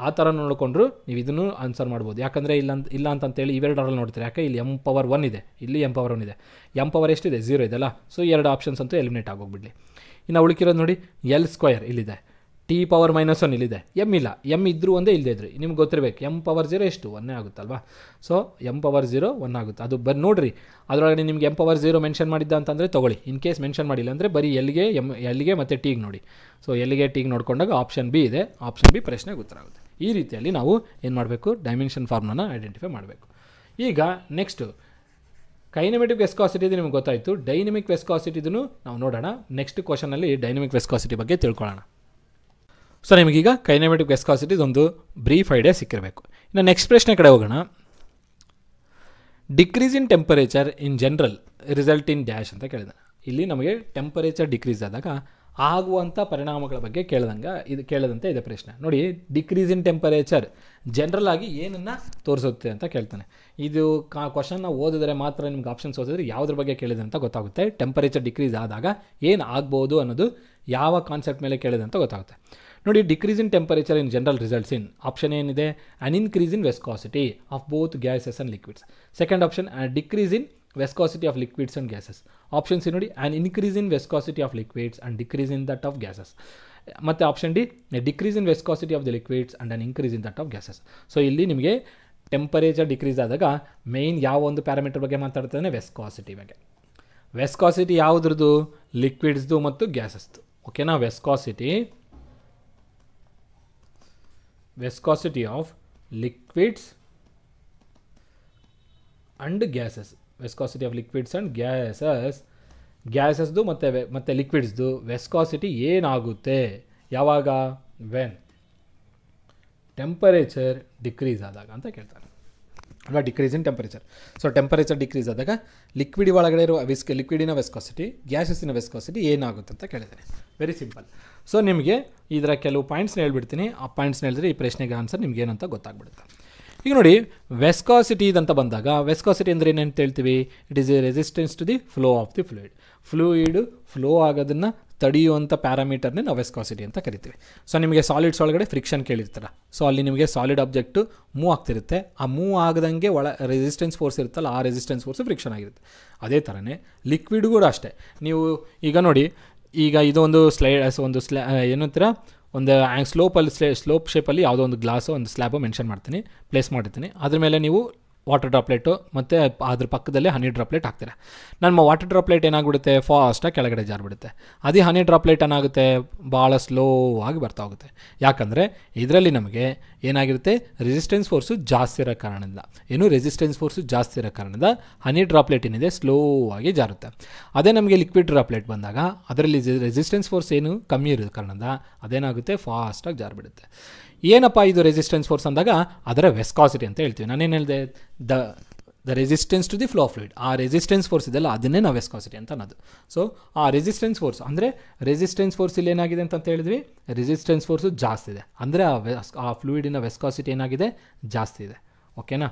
ಆ ಥರ ನೋಡಿಕೊಂಡ್ರು ನೀವು ಇದನ್ನು ಆನ್ಸರ್ ಮಾಡ್ಬೋದು. ಯಾಕಂದರೆ ಇಲ್ಲ ಅಂತೇಳಿ ಇವೆರಡರಲ್ಲಿ ನೋಡ್ತೀರಿ. ಯಾಕೆ ಇಲ್ಲಿ ಎಮ್ ಪವರ್ 1 ಇದೆ, ಇಲ್ಲಿ ಎಮ್ ಪವರ್ 1 ಇದೆ, ಎಮ್ ಪವರ್ ಎಷ್ಟಿದೆ 0 ಇದೆಲ್ಲ. ಸೊ ಎರಡು ಆಪ್ಷನ್ಸ್ ಅಂತೂ ಎಲಿಮಿನೇಟ್ ಆಗೋಗ್ಬಿಡಲಿ. ಇನ್ನು ಉಳಿಕಿರೋದು ನೋಡಿ ಎಲ್ ಸ್ಕ್ವಯರ್ ಇಲ್ಲಿದೆ, ಟಿ ಪವರ್ ಮೈನಸ್ 1 ಇಲ್ಲಿದೆ, ಎಮ್ ಇಲ್ಲ, ಎಮ್ ಇದ್ದರೂ ಒಂದೇ ಇಲ್ಲದೆ ಇದ್ರಿ ನಿಮ್ಗೆ ಗೊತ್ತಿರಬೇಕು. ಎಮ್ ಪವರ್ 0 ಎಷ್ಟು 1 ಆಗುತ್ತಲ್ವಾ. ಸೊ ಎಮ್ ಪವರ್ 0 1 ಆಗುತ್ತೆ. ಅದು ನೋಡಿರಿ ಅದರೊಳಗೆ ನಿಮ್ಗೆ ಎಮ್ ಪವರ್ 0 ಮೆನ್ಷನ್ ಮಾಡಿದ್ದ ಅಂತಂದರೆ ತೊಗೊಳ್ಳಿ. ಇನ್ ಕೇಸ್ ಮೆನ್ಷನ್ ಮಾಡಿಲ್ಲ ಅಂದರೆ ಬರೀ ಎಲ್ಲಿಗೆ ಮತ್ತು ಟೀಗೆ ನೋಡಿ. ಸೊ ಎಲ್ಲಿಗೆ ಟೀಗೆ ನೋಡ್ಕೊಂಡಾಗ ಆಪ್ಷನ್ ಬಿ ಇದೆ, ಆಪ್ಷನ್ ಬಿ ಪ್ರಶ್ನೆಗೆ ಉತ್ತರ ಆಗುತ್ತೆ. ಈ ರೀತಿಯಲ್ಲಿ ನಾವು ಏನು ಮಾಡಬೇಕು, ಡೈಮೆನ್ಷನ್ ಫಾರ್ಮ್ನ ಐಡೆಂಟಿಫೈ ಮಾಡಬೇಕು. ಈಗ ನೆಕ್ಸ್ಟು ಕೈನಮೆಟಿಕ್ ವಿಸ್ಕಾಸಿಟಿ ನಿಮ್ಗೆ ಗೊತ್ತಾಯಿತು. ಡೈನಮಿಕ್ ವಿಸ್ಕಾಸಿಟಿದೂ ನಾವು ನೋಡೋಣ. ನೆಕ್ಸ್ಟ್ ಕ್ವಶನಲ್ಲಿ ಡೈನಮಿಕ್ ವಿಸ್ಕಾಸಿಟಿ ಬಗ್ಗೆ ತಿಳ್ಕೊಳ್ಳೋಣ. ಸೊ ನಿಮಗೀಗ ಕೈನಮೆಟಿಕ್ ವಿಸ್ಕಾಸಿಟಿ ಒಂದು ಬ್ರೀಫ್ ಐಡಿಯಾ ಸಿಕ್ಕಿರಬೇಕು. ಇನ್ನು ನೆಕ್ಸ್ಟ್ ಪ್ರಶ್ನೆ ಕಡೆ ಹೋಗೋಣ. Decrease in temperature in general result in dash ಅಂತ ಕೇಳಿದಾನೆ. ಇಲ್ಲಿ ನಮಗೆ ಟೆಂಪರೇಚರ್ ಡಿಕ್ರೀಸ್ ಆದಾಗ ಆಗುವಂಥ ಪರಿಣಾಮಗಳ ಬಗ್ಗೆ ಕೇಳದಂತೆ ಇದೆ ಪ್ರಶ್ನೆ. ನೋಡಿ, ಡಿಕ್ರೀಸ್ ಇನ್ ಟೆಂಪರೇಚರ್ ಜನರಲ್ ಆಗಿ ಏನನ್ನು ತೋರಿಸುತ್ತೆ ಅಂತ ಕೇಳ್ತಾನೆ. ಇದು ಕ್ವಶನ್ನ ಓದಿದ್ರೆ ಮಾತ್ರ ನಿಮ್ಗೆ ಆಪ್ಷನ್ಸ್ ಓದಿದ್ರೆ ಯಾವುದ್ರ ಬಗ್ಗೆ ಕೇಳಿದೆ ಅಂತ ಗೊತ್ತಾಗುತ್ತೆ. ಟೆಂಪರೇಚರ್ ಡಿಕ್ರೀಸ್ ಆದಾಗ ಏನು ಆಗ್ಬೋದು ಅನ್ನೋದು ಯಾವ ಕಾನ್ಸೆಪ್ಟ್ ಮೇಲೆ ಕೇಳಿದೆ ಅಂತ ಗೊತ್ತಾಗುತ್ತೆ. ನೋಡಿ, decrease in temperature in general results in option ಏನಿದೆ, an increase in viscosity of both gases and liquids. Second option decrease in viscosity of liquids and gases. Option C ನೋಡಿ, an increase in viscosity of liquids and decrease in that of gases. ಮತ್ತು option D, decrease in viscosity of the liquids and an increase in that of gases. So ಇಲ್ಲಿ ನಿಮಗೆ ಟೆಂಪರೇಚರ್ ಡಿಕ್ರೀಸ್ ಆದಾಗ ಮೇಯ್ನ್ ಯಾವ ಒಂದು ಪ್ಯಾರಾಮೀಟರ್ ಬಗ್ಗೆ ಮಾತಾಡ್ತಾನೆ, ವಿಸ್ಕಾಸಿಟಿ ಬಗ್ಗೆ. ವಿಸ್ಕಾಸಿಟಿ ಯಾವುದ್ರದ್ದು, ಲಿಕ್ವಿಡ್ಸ್ದು ಮತ್ತು ಗ್ಯಾಸಸ್ದು. ಓಕೆನಾ, viscosity of liquids and gases. Viscosity of liquids and ಗ್ಯಾಸಸ್ದು ಮತ್ತು ಲಿಕ್ವಿಡ್ಸ್ದು ವಿಸ್ಕಾಸಿಟಿ ಏನಾಗುತ್ತೆ ಯಾವಾಗ, ವೆನ್ ಟೆಂಪರೇಚರ್ ಡಿಕ್ರೀಸ್ ಆದಾಗ ಅಂತ ಕೇಳ್ತಾರೆ ಅಲ್ವಾ. Decrease in temperature. So temperature decrease ಆದಾಗ ಲಿಕ್ವಿಡ್ ಒಳಗಡೆ ಇರುವ ಲಿಕ್ವಿಡಿನ ವಿಸ್ಕಾಸಿಟಿ, ಗ್ಯಾಸಸ್ಸಿನ ವಿಸ್ಕಾಸಿಟಿ ಏನಾಗುತ್ತೆ ಅಂತ ಕೇಳಿದ್ದೇನೆ. Very simple. ಸೊ ನಿಮಗೆ ಇದರ ಕೆಲವು ಪಾಯಿಂಟ್ಸ್ನ ಹೇಳ್ಬಿಡ್ತೀನಿ. ಆ ಪಾಯಿಂಟ್ಸ್ನ ಹೇಳಿದ್ರೆ ಈ ಪ್ರಶ್ನೆಗೆ ಆನ್ಸರ್ ನಿಮ್ಗೆ ಏನಂತ ಗೊತ್ತಾಗ್ಬಿಡುತ್ತೆ. ಈಗ ನೋಡಿ, ವಿಸ್ಕಾಸಿಟಿ ಅಂತ ಬಂದಾಗ ವಿಸ್ಕಾಸಿಟಿ ಅಂದರೆ ಏನಂತ ಹೇಳ್ತೀವಿ, it is a resistance to the flow of the fluid flow ಆಗೋದನ್ನು ತಡೆಯುವಂಥ ಪ್ಯಾರಾಮೀಟರ್ನೇ ನಾವು ವಿಸ್ಕಾಸಿಟಿ ಅಂತ ಕರಿತೀವಿ. ಸೊ ನಿಮಗೆ ಸಾಲಿಡ್ಸ್ ಒಳಗಡೆ ಫ್ರಿಕ್ಷನ್ ಕೇಳಿರ್ತಾರೆ. ಸೊ ಅಲ್ಲಿ ನಿಮಗೆ ಸಾಲಿಡ್ ಆಬ್ಜೆಕ್ಟು ಮೂವ್ ಆಗ್ತಿರುತ್ತೆ. ಆ ಮೂವ್ ಆಗದಂಗೆ ರೆಸಿಸ್ಟೆನ್ಸ್ ಫೋರ್ಸ್ ಇರುತ್ತಲ್ಲ, ಆ ರೆಸಿಸ್ಟೆನ್ಸ್ ಫೋರ್ಸು ಫ್ರಿಕ್ಷನ್ ಆಗಿರುತ್ತೆ. ಅದೇ ಥರನೇ ಲಿಕ್ವಿಡ್ ಕೂಡ ಅಷ್ಟೇ. ನೀವು ಈಗ ನೋಡಿ, ಈಗ ಇದು ಒಂದು ಏನಂತೀರ, ಒಂದು ಸ್ಲೋಪ್ ಶೇಪಲ್ಲಿ ಯಾವುದೋ ಒಂದು ಗ್ಲಾಸು ಒಂದು ಸ್ಲ್ಯಾಬು ಮೆನ್ಷನ್ ಮಾಡ್ತೀನಿ, ಪ್ಲೇಸ್ ಮಾಡಿರ್ತೀನಿ. ಅದ್ರ ಮೇಲೆ ನೀವು ವಾಟರ್ ಡ್ರಾಪ್ಲೆಟು ಮತ್ತು ಅದ್ರ ಪಕ್ಕದಲ್ಲೇ ಹನಿ ಡ್ರಾಪ್ಲೆಟ್ ಹಾಕ್ತೀರ. ನಮ್ಮ ವಾಟರ್ ಡ್ರಾಪ್ಲೆಟ್ ಏನಾಗ್ಬಿಡುತ್ತೆ, ಫಾಸ್ಟಾಗಿ ಕೆಳಗಡೆ ಜಾರಿಬಿಡುತ್ತೆ. ಅದೇ ಹನಿ ಡ್ರಾಪ್ಲೆಟ್ ಏನಾಗುತ್ತೆ, ಭಾಳ ಸ್ಲೋ ಆಗಿ ಬರ್ತಾ ಹೋಗುತ್ತೆ. ಯಾಕಂದರೆ ಇದರಲ್ಲಿ ನಮಗೆ ಏನಾಗಿರುತ್ತೆ, ರೆಸಿಸ್ಟೆನ್ಸ್ ಫೋರ್ಸು ಜಾಸ್ತಿ ಇರೋ ಕಾರಣದಿಂದ ಹನಿ ಡ್ರಾಪ್ಲೆಟ್ ಏನಿದೆ ಸ್ಲೋ ಆಗಿ ಜಾರುತ್ತೆ. ಅದೇ ನಮಗೆ ಲಿಕ್ವಿಡ್ ಡ್ರಾಪ್ಲೆಟ್ ಬಂದಾಗ ಅದರಲ್ಲಿ ರೆಸಿಸ್ಟೆನ್ಸ್ ಫೋರ್ಸ್ ಏನು ಕಮ್ಮಿ ಇರೋ ಕಾರಣದಿಂದ ಅದೇನಾಗುತ್ತೆ, ಫಾಸ್ಟಾಗಿ ಜಾರಿಬಿಡುತ್ತೆ. ಏನಪ್ಪ ಇದು ರೆಸಿಸ್ಟೆನ್ಸ್ ಫೋರ್ಸ್ ಅಂದಾಗ ಅದರ ವಿಸ್ಕಾಸಿಟಿ ಅಂತ ಹೇಳ್ತೀವಿ. ನಾನೇನು ಹೇಳಿದೆ, the resistance to the flow fluid. ಆ ರೆಸಿಸ್ಟೆನ್ಸ್ ಫೋರ್ಸ್ ಇದೆಲ್ಲ ಅದನ್ನೇ ನಾವು ವಿಸ್ಕಾಸಿಟಿ ಅಂತ ಅನ್ನೋದು. ಸೊ ಆ ರೆಸಿಸ್ಟೆನ್ಸ್ ಫೋರ್ಸ್ ಅಂದರೆ ರೆಸಿಸ್ಟೆನ್ಸ್ ಫೋರ್ಸ್ ಇಲ್ಲಿ ಏನಾಗಿದೆ ಅಂತ ಹೇಳಿದ್ವಿ, ರೆಸಿಸ್ಟೆನ್ಸ್ ಫೋರ್ಸು ಜಾಸ್ತಿ ಇದೆ. ಅಂದರೆ ಆ ಫ್ಲೂಯಿಡಿನ ವಿಸ್ಕಾಸಿಟಿ ಏನಾಗಿದೆ, ಜಾಸ್ತಿ ಇದೆ. ಓಕೆನಾ.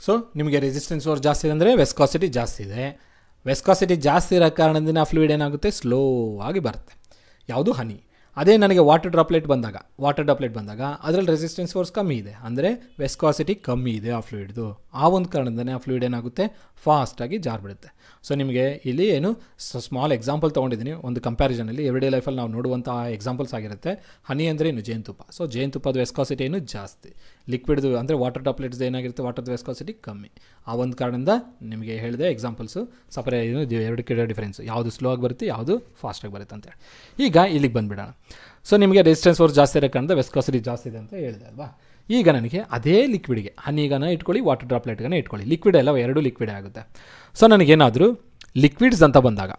ಸೊ ನಿಮಗೆ ರೆಸಿಸ್ಟೆನ್ಸ್ ಫೋರ್ಸ್ ಜಾಸ್ತಿ ಇದೆ ಅಂದರೆ ವಿಸ್ಕಾಸಿಟಿ ಜಾಸ್ತಿ ಇದೆ. ವಿಸ್ಕಾಸಿಟಿ ಜಾಸ್ತಿ ಇರೋ ಕಾರಣದಿಂದ ಆ ಫ್ಲೂಯಿಡ್ ಏನಾಗುತ್ತೆ, ಸ್ಲೋ ಆಗಿ ಬರುತ್ತೆ. ಯಾವುದು, ಹನಿ. ಅದೇ ನನಗೆ ವಾಟರ್ ಡ್ರಾಪ್ಲೆಟ್ ಬಂದಾಗ ಅದರಲ್ಲಿ ರೆಸಿಸ್ಟೆನ್ಸ್ ಫೋರ್ಸ್ ಕಮ್ಮಿ ಇದೆ, ಅಂದರೆ ವಿಸ್ಕಾಸಿಟಿ ಕಮ್ಮಿ ಇದೆ ಆ ಫ್ಲೂಯಿಡ್ದು. ಆ ಒಂದು ಕಾರಣದಿಂದನೇ ಆ ಫ್ಲೂಯಿಡ್ ಏನಾಗುತ್ತೆ, ಫಾಸ್ಟಾಗಿ ಜಾರಿಬಿಡುತ್ತೆ. ಸೊ ನಿಮಗೆ ಇಲ್ಲಿ ಏನು ಸ್ಮಾಲ್ ಎಕ್ಸಾಂಪಲ್ ತೊಗೊಂಡಿದ್ದೀನಿ ಒಂದು ಕಂಪ್ಯಾರಿಸನಲ್ಲಿ. ಎವ್ರಿಡೇ ಲೈಫಲ್ಲಿ ನಾವು ನೋಡುವಂಥ ಎಕ್ಸಾಂಪಲ್ಸ್ ಆಗಿರುತ್ತೆ. ಹನಿ ಅಂದರೆ ಏನು, ಜೇನುತುಪ್ಪ. ಸೊ ಜೇನುತುಪ್ಪದ ವಿಸ್ಕಾಸಿಟಿ ಏನು ಜಾಸ್ತಿ, ಲಿಕ್ವಿಡ್ದು ಅಂದರೆ ವಾಟರ್ ಡ್ರಾಪ್ಲೆಟ್ಸ್ ಏನಾಗಿರುತ್ತೆ, ವಾಟರ್ದು ವಿಸ್ಕಾಸಿಟಿ ಕಮ್ಮಿ. ಆ ಒಂದು ಕಾರಣದಿಂದ ನಿಮಗೆ ಹೇಳಿದೆ ಎಕ್ಸಾಂಪಲ್ಸು ಸಪರೇಟ್ ಎರಡಕ್ಕೆ ಡಿಫ್ರೆನ್ಸ್, ಯಾವುದು ಸ್ಲೋ ಆಗಿ ಬರುತ್ತೆ, ಯಾವುದು ಫಾಸ್ಟಾಗಿ ಬರುತ್ತೆ ಅಂತೇಳಿ. ಈಗ ಇಲ್ಲಿಗೆ ಬಂದುಬಿಡೋಣ. ಸೊ ನಿಮಗೆ ರೆಸಿಸ್ಟೆನ್ಸ್ ಫೋರ್ಸ್ ಜಾಸ್ತಿ ಇರೋ ಕಾರಣದ ವಿಸ್ಕಾಸಿಟಿ ಜಾಸ್ತಿ ಇದೆ ಅಂತ ಹೇಳಿದೆ ಅಲ್ವಾ. ಈಗ ನನಗೆ ಅದೇ ಲಿಕ್ವಿಡ್ಗೆ ಹನಿಗನ ಇಟ್ಕೊಳ್ಳಿ, ವಾಟರ್ ಡ್ರಾಪ್ಲೆಟ್ಗನ ಇಟ್ಕೊಳ್ಳಿ, ಲಿಕ್ವಿಡ್ ಎಲ್ಲ ಎರಡು ಲಿಕ್ವಿಡೇ ಆಗುತ್ತೆ. ಸೊ ನನಗೇನಾದರೂ ಲಿಕ್ವಿಡ್ಸ್ ಅಂತ ಬಂದಾಗ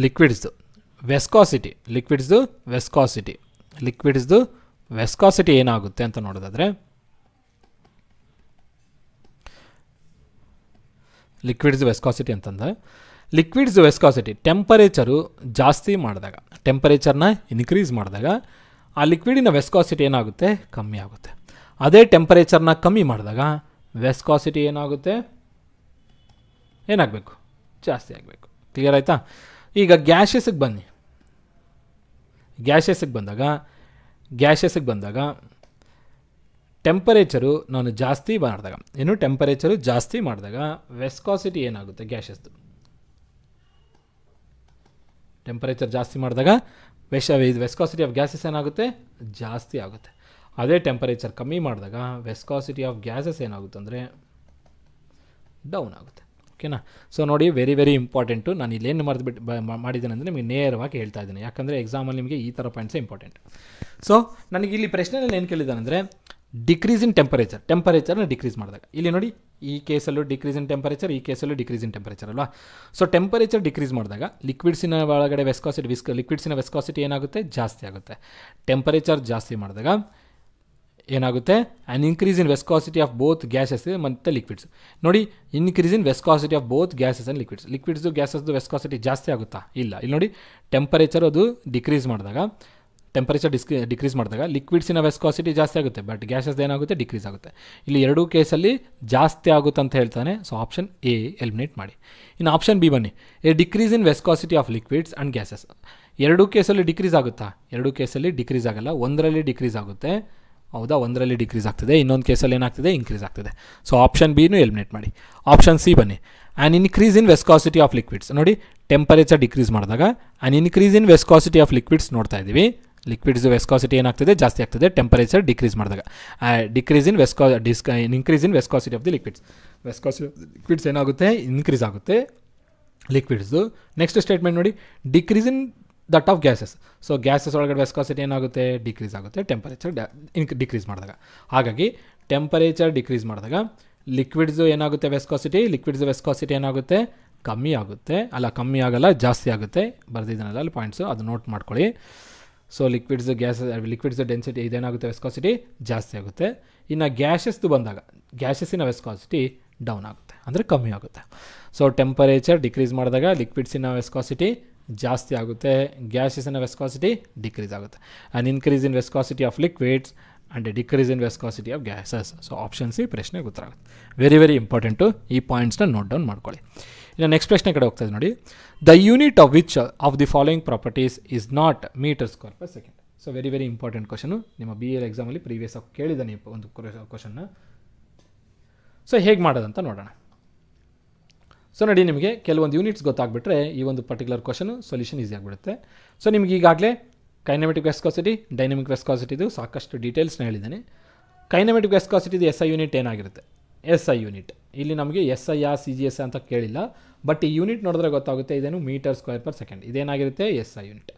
ಲಿಕ್ವಿಡ್ಸ್ದು ವೆಸ್ಕಾಸಿಟಿ ಏನಾಗುತ್ತೆ ಅಂತ ನೋಡೋದಾದರೆ, ಲಿಕ್ವಿಡ್ಸ್ ವೆಸ್ಕಾಸಿಟಿ ಅಂತಂದರೆ ಲಿಕ್ವಿಡ್ಸ್ ವೆಸ್ಕಾಸಿಟಿ ಟೆಂಪರೇಚರು ಜಾಸ್ತಿ ಮಾಡಿದಾಗ, ಟೆಂಪರೇಚರ್ನ ಇನ್ಕ್ರೀಸ್ ಮಾಡಿದಾಗ ಆ ಲಿಕ್ವಿಡಿನ ವೆಸ್ಕಾಸಿಟಿ ಏನಾಗುತ್ತೆ, ಕಮ್ಮಿ ಆಗುತ್ತೆ. ಅದೇ ಟೆಂಪರೇಚರ್ನ ಕಮ್ಮಿ ಮಾಡಿದಾಗ ವೆಸ್ಕಾಸಿಟಿ ಏನಾಗಬೇಕು, ಜಾಸ್ತಿ ಆಗಬೇಕು. ಕ್ಲಿಯರ್ ಆಯಿತಾ? ಈಗ ಗ್ಯಾಸಸ್ಗೆ ಬನ್ನಿ. ಗ್ಯಾಸಸ್ಗೆ ಬಂದಾಗ ಟೆಂಪರೇಚರು ನಾನು ಜಾಸ್ತಿ ಮಾಡಿದಾಗ, ಟೆಂಪರೇಚರು ಜಾಸ್ತಿ ಮಾಡಿದಾಗ ವೆಸ್ಕಾಸಿಟಿ ಏನಾಗುತ್ತೆ, ಗ್ಯಾಸಸ್ದು ಟೆಂಪರೇಚರ್ ಜಾಸ್ತಿ ಮಾಡಿದಾಗ ವೆಸ್ಕಾಸಿಟಿ ಆಫ್ ಗ್ಯಾಸಸ್ ಏನಾಗುತ್ತೆ, ಜಾಸ್ತಿ ಆಗುತ್ತೆ. ಅದೇ ಟೆಂಪರೇಚರ್ ಕಮ್ಮಿ ಮಾಡಿದಾಗ ವೆಸ್ಕಾಸಿಟಿ ಆಫ್ ಗ್ಯಾಸಸ್ ಏನಾಗುತ್ತೆ ಅಂದರೆ ಡೌನ್ ಆಗುತ್ತೆ. ಓಕೆನಾ? ಸೊ ನೋಡಿ, ವೆರಿ ವೆರಿ ಇಂಪಾರ್ಟೆಂಟು. ನಾನು ಇಲ್ಲೇನು ಮಾಡಿದ್ದೇನೆ ಅಂದರೆ ನಿಮಗೆ ನೇರವಾಗಿ ಹೇಳ್ತಾ ಇದ್ದೀನಿ, ಯಾಕಂದರೆ ಎಕ್ಸಾಮಲ್ಲಿ ನಿಮಗೆ ಈ ಥರ ಪಾಯಿಂಟ್ಸೇ ಇಂಪಾರ್ಟೆಂಟ್. ಸೊ ನನಗೆ ಇಲ್ಲಿ ಪ್ರಶ್ನೆಯಲ್ಲಿ ಏನು ಕೇಳಿದ್ದಾನೆ ಅಂದರೆ ಡಿಕ್ರೀಸ್ ಇನ್ ಟೆಂಪರೇಚರ್ನ ಡಿಕ್ರೀಸ್ ಮಾಡಿದಾಗ, ಇಲ್ಲಿ ನೋಡಿ ಈ ಕೇಸಲ್ಲೂ ಡಿಕ್ರೀಸ್ ಇನ್ ಟೆಂಪರೇಚರ್, ಈ ಕೇಸಲ್ಲೂ ಡಿಕ್ರೀಸ್ ಇನ್ ಟೆಂಪರೇಚರ್ ಅಲ್ವಾ. ಸೊ ಟೆಂಪರೇಚರ್ ಡಿಕ್ರೀಸ್ ಮಾಡಿದಾಗ ಲಿಕ್ವಿಡ್ಸಿನ ಒಳಗಡೆ ಲಿಕ್ವಿಡ್ಸಿನ ವೆಸ್ಕಾಸಿಟಿ ಏನಾಗುತ್ತೆ, ಜಾಸ್ತಿ ಆಗುತ್ತೆ. ಟೆಂಪರೇಚರ್ ಜಾಸ್ತಿ ಮಾಡಿದಾಗ ಏನಾಗುತ್ತೆ, an increase in viscosity of both gases ಮತ್ತು ಲಿಕ್ವಿಡ್ಸ್. ನೋಡಿ, increase in viscosity of both gases and liquids ಗ್ಯಾಸಸ್ದು ವೆಸ್ಕಾಸಿಟಿ ಜಾಸ್ತಿ ಆಗುತ್ತಾ, ಇಲ್ಲ. ಇಲ್ಲಿ ನೋಡಿ, ಟೆಂಪರೇಚರ್ ಅದು ಡಿಕ್ರೀಸ್ ಮಾಡಿದಾಗ ಲಿಕ್ವಿಡ್ಸಿನ ವೆಸ್ಕಾಸಿಟಿ ಜಾಸ್ತಿ ಆಗುತ್ತೆ, ಬಟ್ ಗ್ಯಾಸಸ್ ಏನಾಗುತ್ತೆ, ಡಿಕ್ರೀಸ್ ಆಗುತ್ತೆ. ಇಲ್ಲಿ ಎರಡೂ ಕೇಸಲ್ಲಿ ಜಾಸ್ತಿ ಆಗುತ್ತೆ ಅಂತ ಹೇಳ್ತಾನೆ. ಸೊ ಆಪ್ಷನ್ ಎ ಎಲಿಮಿನೇಟ್ ಮಾಡಿ. ಇನ್ನು ಆಪ್ಷನ್ ಬಿ ಬನ್ನಿ. A decrease in viscosity of liquids and gases. ಎರಡೂ ಕೇಸಲ್ಲಿ ಡಿಕ್ರೀಸ್ ಆಗುತ್ತಾ, ಎರಡೂ ಕೇಸಲ್ಲಿ ಡಿಕ್ರೀಸ್ ಆಗಲ್ಲ. ಒಂದರಲ್ಲಿ ಡಿಕ್ರೀಸ್ ಆಗುತ್ತೆ, ಹೌದಾ, ಒಂದರಲ್ಲಿ ಡಿಕ್ರೀಸ್ ಆಗ್ತದೆ, ಇನ್ನೊಂದು ಕೇಸಲ್ಲಿ ಏನಾಗ್ತದೆ, ಇನ್ಕ್ರೀಸ್ ಆಗ್ತದೆ. ಸೊ ಆಪ್ಷನ್ ಬಿನೂ ಎಲಿಮಿನೇಟ್ ಮಾಡಿ. ಆಪ್ಷನ್ ಸಿ ಬನ್ನಿ. An increase in viscosity of liquids. ನೋಡಿ, ಟೆಂಪರೇಚರ್ ಡಿಕ್ರೀಸ್ ಮಾಡಿದಾಗ an increase in viscosity of liquids ನೋಡ್ತಾ ಇದ್ದೀವಿ. ಲಿಕ್ವಿಡ್ಸ್ ವೆಸ್ಕಾಸಿಟಿ ಏನಾಗ್ತದೆ, ಜಾಸ್ತಿ ಆಗ್ತದೆ. ಟೆಂಪರೇಚರ್ ಡಿಕ್ರೀಸ್ ಮಾಡಿದಾಗ increase in viscosity of the liquids ಏನಾಗುತ್ತೆ, ಇನ್ಕ್ರೀಸ್ ಆಗುತ್ತೆ ಲಿಕ್ವಿಡ್ಸು. ನೆಕ್ಸ್ಟ್ ಸ್ಟೇಟ್ಮೆಂಟ್ ನೋಡಿ, decrease in that of gases. So gases ಒಳಗಡೆ ವೆಸ್ಕಾಸಿಟಿ ಏನಾಗುತ್ತೆ, ಡಿಕ್ರೀಸ್ ಆಗುತ್ತೆ ಟೆಂಪರೇಚರ್ ಡಿಕ್ರೀಸ್ ಮಾಡಿದಾಗ. ಹಾಗಾಗಿ ಟೆಂಪರೇಚರ್ ಡಿಕ್ರೀಸ್ ಮಾಡಿದಾಗ ಲಿಕ್ವಿಡ್ಸು ಏನಾಗುತ್ತೆ, ವೆಸ್ಕಾಸಿಟಿ ಏನಾಗುತ್ತೆ, ಕಮ್ಮಿ ಆಗುತ್ತೆ. ಕಮ್ಮಿ ಆಗಲ್ಲ, ಜಾಸ್ತಿ ಆಗುತ್ತೆ. ಬರೆದಿದ್ದಾನಲ್ಲ ಅಲ್ಲಿ ಪಾಯಿಂಟ್ಸು, ಅದು ನೋಟ್ ಮಾಡ್ಕೊಳ್ಳಿ. ಸೊ ಲಿಕ್ವಿಡ್ಸ್ ಡೆನ್ಸಿಟಿ ಇದೇನಾಗುತ್ತೆ, ವೆಸ್ಕಾಸಿಟಿ ಜಾಸ್ತಿ ಆಗುತ್ತೆ. ಇನ್ನು ಗ್ಯಾಸಸ್ದು ಬಂದಾಗ ಗ್ಯಾಸಸ್ಸಿನ ವೆಸ್ಕಾಸಿಟಿ ಡೌನ್ ಆಗುತ್ತೆ, ಅಂದರೆ ಕಮ್ಮಿ ಆಗುತ್ತೆ. ಸೊ ಟೆಂಪರೇಚರ್ ಡಿಕ್ರೀಸ್ ಮಾಡಿದಾಗ ಲಿಕ್ವಿಡ್ಸಿನ ವೆಸ್ಕಾಸಿಟಿ ಜಾಸ್ತಿ ಆಗುತ್ತೆ, ಗ್ಯಾಸಸ್ಸಿನ ವೆಸ್ಕಾಸಿಟಿ ಡಿಕ್ರೀಸ್ ಆಗುತ್ತೆ. And increase in viscosity of liquids and decrease in viscosity of gases. So option C ಪ್ರಶ್ನೆಗೆ ಉತ್ತರ ಆಗುತ್ತೆ. ವೆರಿ ವೆರಿ ಇಂಪಾರ್ಟೆಂಟು, ಈ ಪಾಯಿಂಟ್ಸ್ನ ನೋಟ್ ಡೌನ್ ಮಾಡ್ಕೊಳ್ಳಿ. ಇನ್ನು ನೆಕ್ಸ್ಟ್ ಪ್ರಶ್ನೆ ಕಡೆ ಹೋಗ್ತಾ ಇದೆ ನೋಡಿ. The unit of which of the following properties is not metre square per second. So very very important question, ನಿಮ್ಮ BA ಎಕ್ಸಾಮಲ್ಲಿ ಪ್ರೀವಿಯಸ್ ಆಗಿ ಕೇಳಿದ್ದಾನೆ ಒಂದು ಕ್ವಶನ್ನ. ಸೊ ಹೇಗೆ ಮಾಡೋದಂತ ನೋಡೋಣ. ಸೊ ನೋಡಿ, ನಿಮಗೆ ಕೆಲವೊಂದು ಯೂನಿಟ್ಸ್ ಗೊತ್ತಾಗ್ಬಿಟ್ರೆ ಈ ಒಂದು ಪರ್ಟಿಕ್ಯುಲರ್ ಕ್ವಶನು ಸೊಲ್ಯೂಷನ್ ಈಸಿ ಆಗಿಬಿಡುತ್ತೆ. ಸೊ ನಿಮ್ಗೆ ಈಗಾಗಲೇ ಕೈನೆಮೆಟಿಕ್ ವೆಸ್ಕಾಸಿಟಿ, ಡೈನಮಿಕ್ ವೆಸ್ಕಾಸಿಟಿದು ಸಾಕಷ್ಟು ಡೀಟೇಲ್ಸ್ನ ಹೇಳಿದ್ದೇನೆ. ಕೈನೆಮೆಟಿಕ್ ವೆಸ್ಕಾಸಿಟಿದು SI ಯೂನಿಟ್ ಏನಾಗಿರುತ್ತೆ, SI ಯೂನಿಟ್. ಇಲ್ಲಿ ನಮಗೆ SI CGS ಅಂತ ಕೇಳಿಲ್ಲ, ಬಟ್ ಈ ಯೂನಿಟ್ ನೋಡಿದ್ರೆ ಗೊತ್ತಾಗುತ್ತೆ, ಇದೇನು ಮೀಟರ್ ಸ್ಕ್ವೇರ್ ಪರ್ ಸೆಕೆಂಡ್, ಇದೇನಾಗಿರುತ್ತೆ, SI ಯೂನಿಟ್.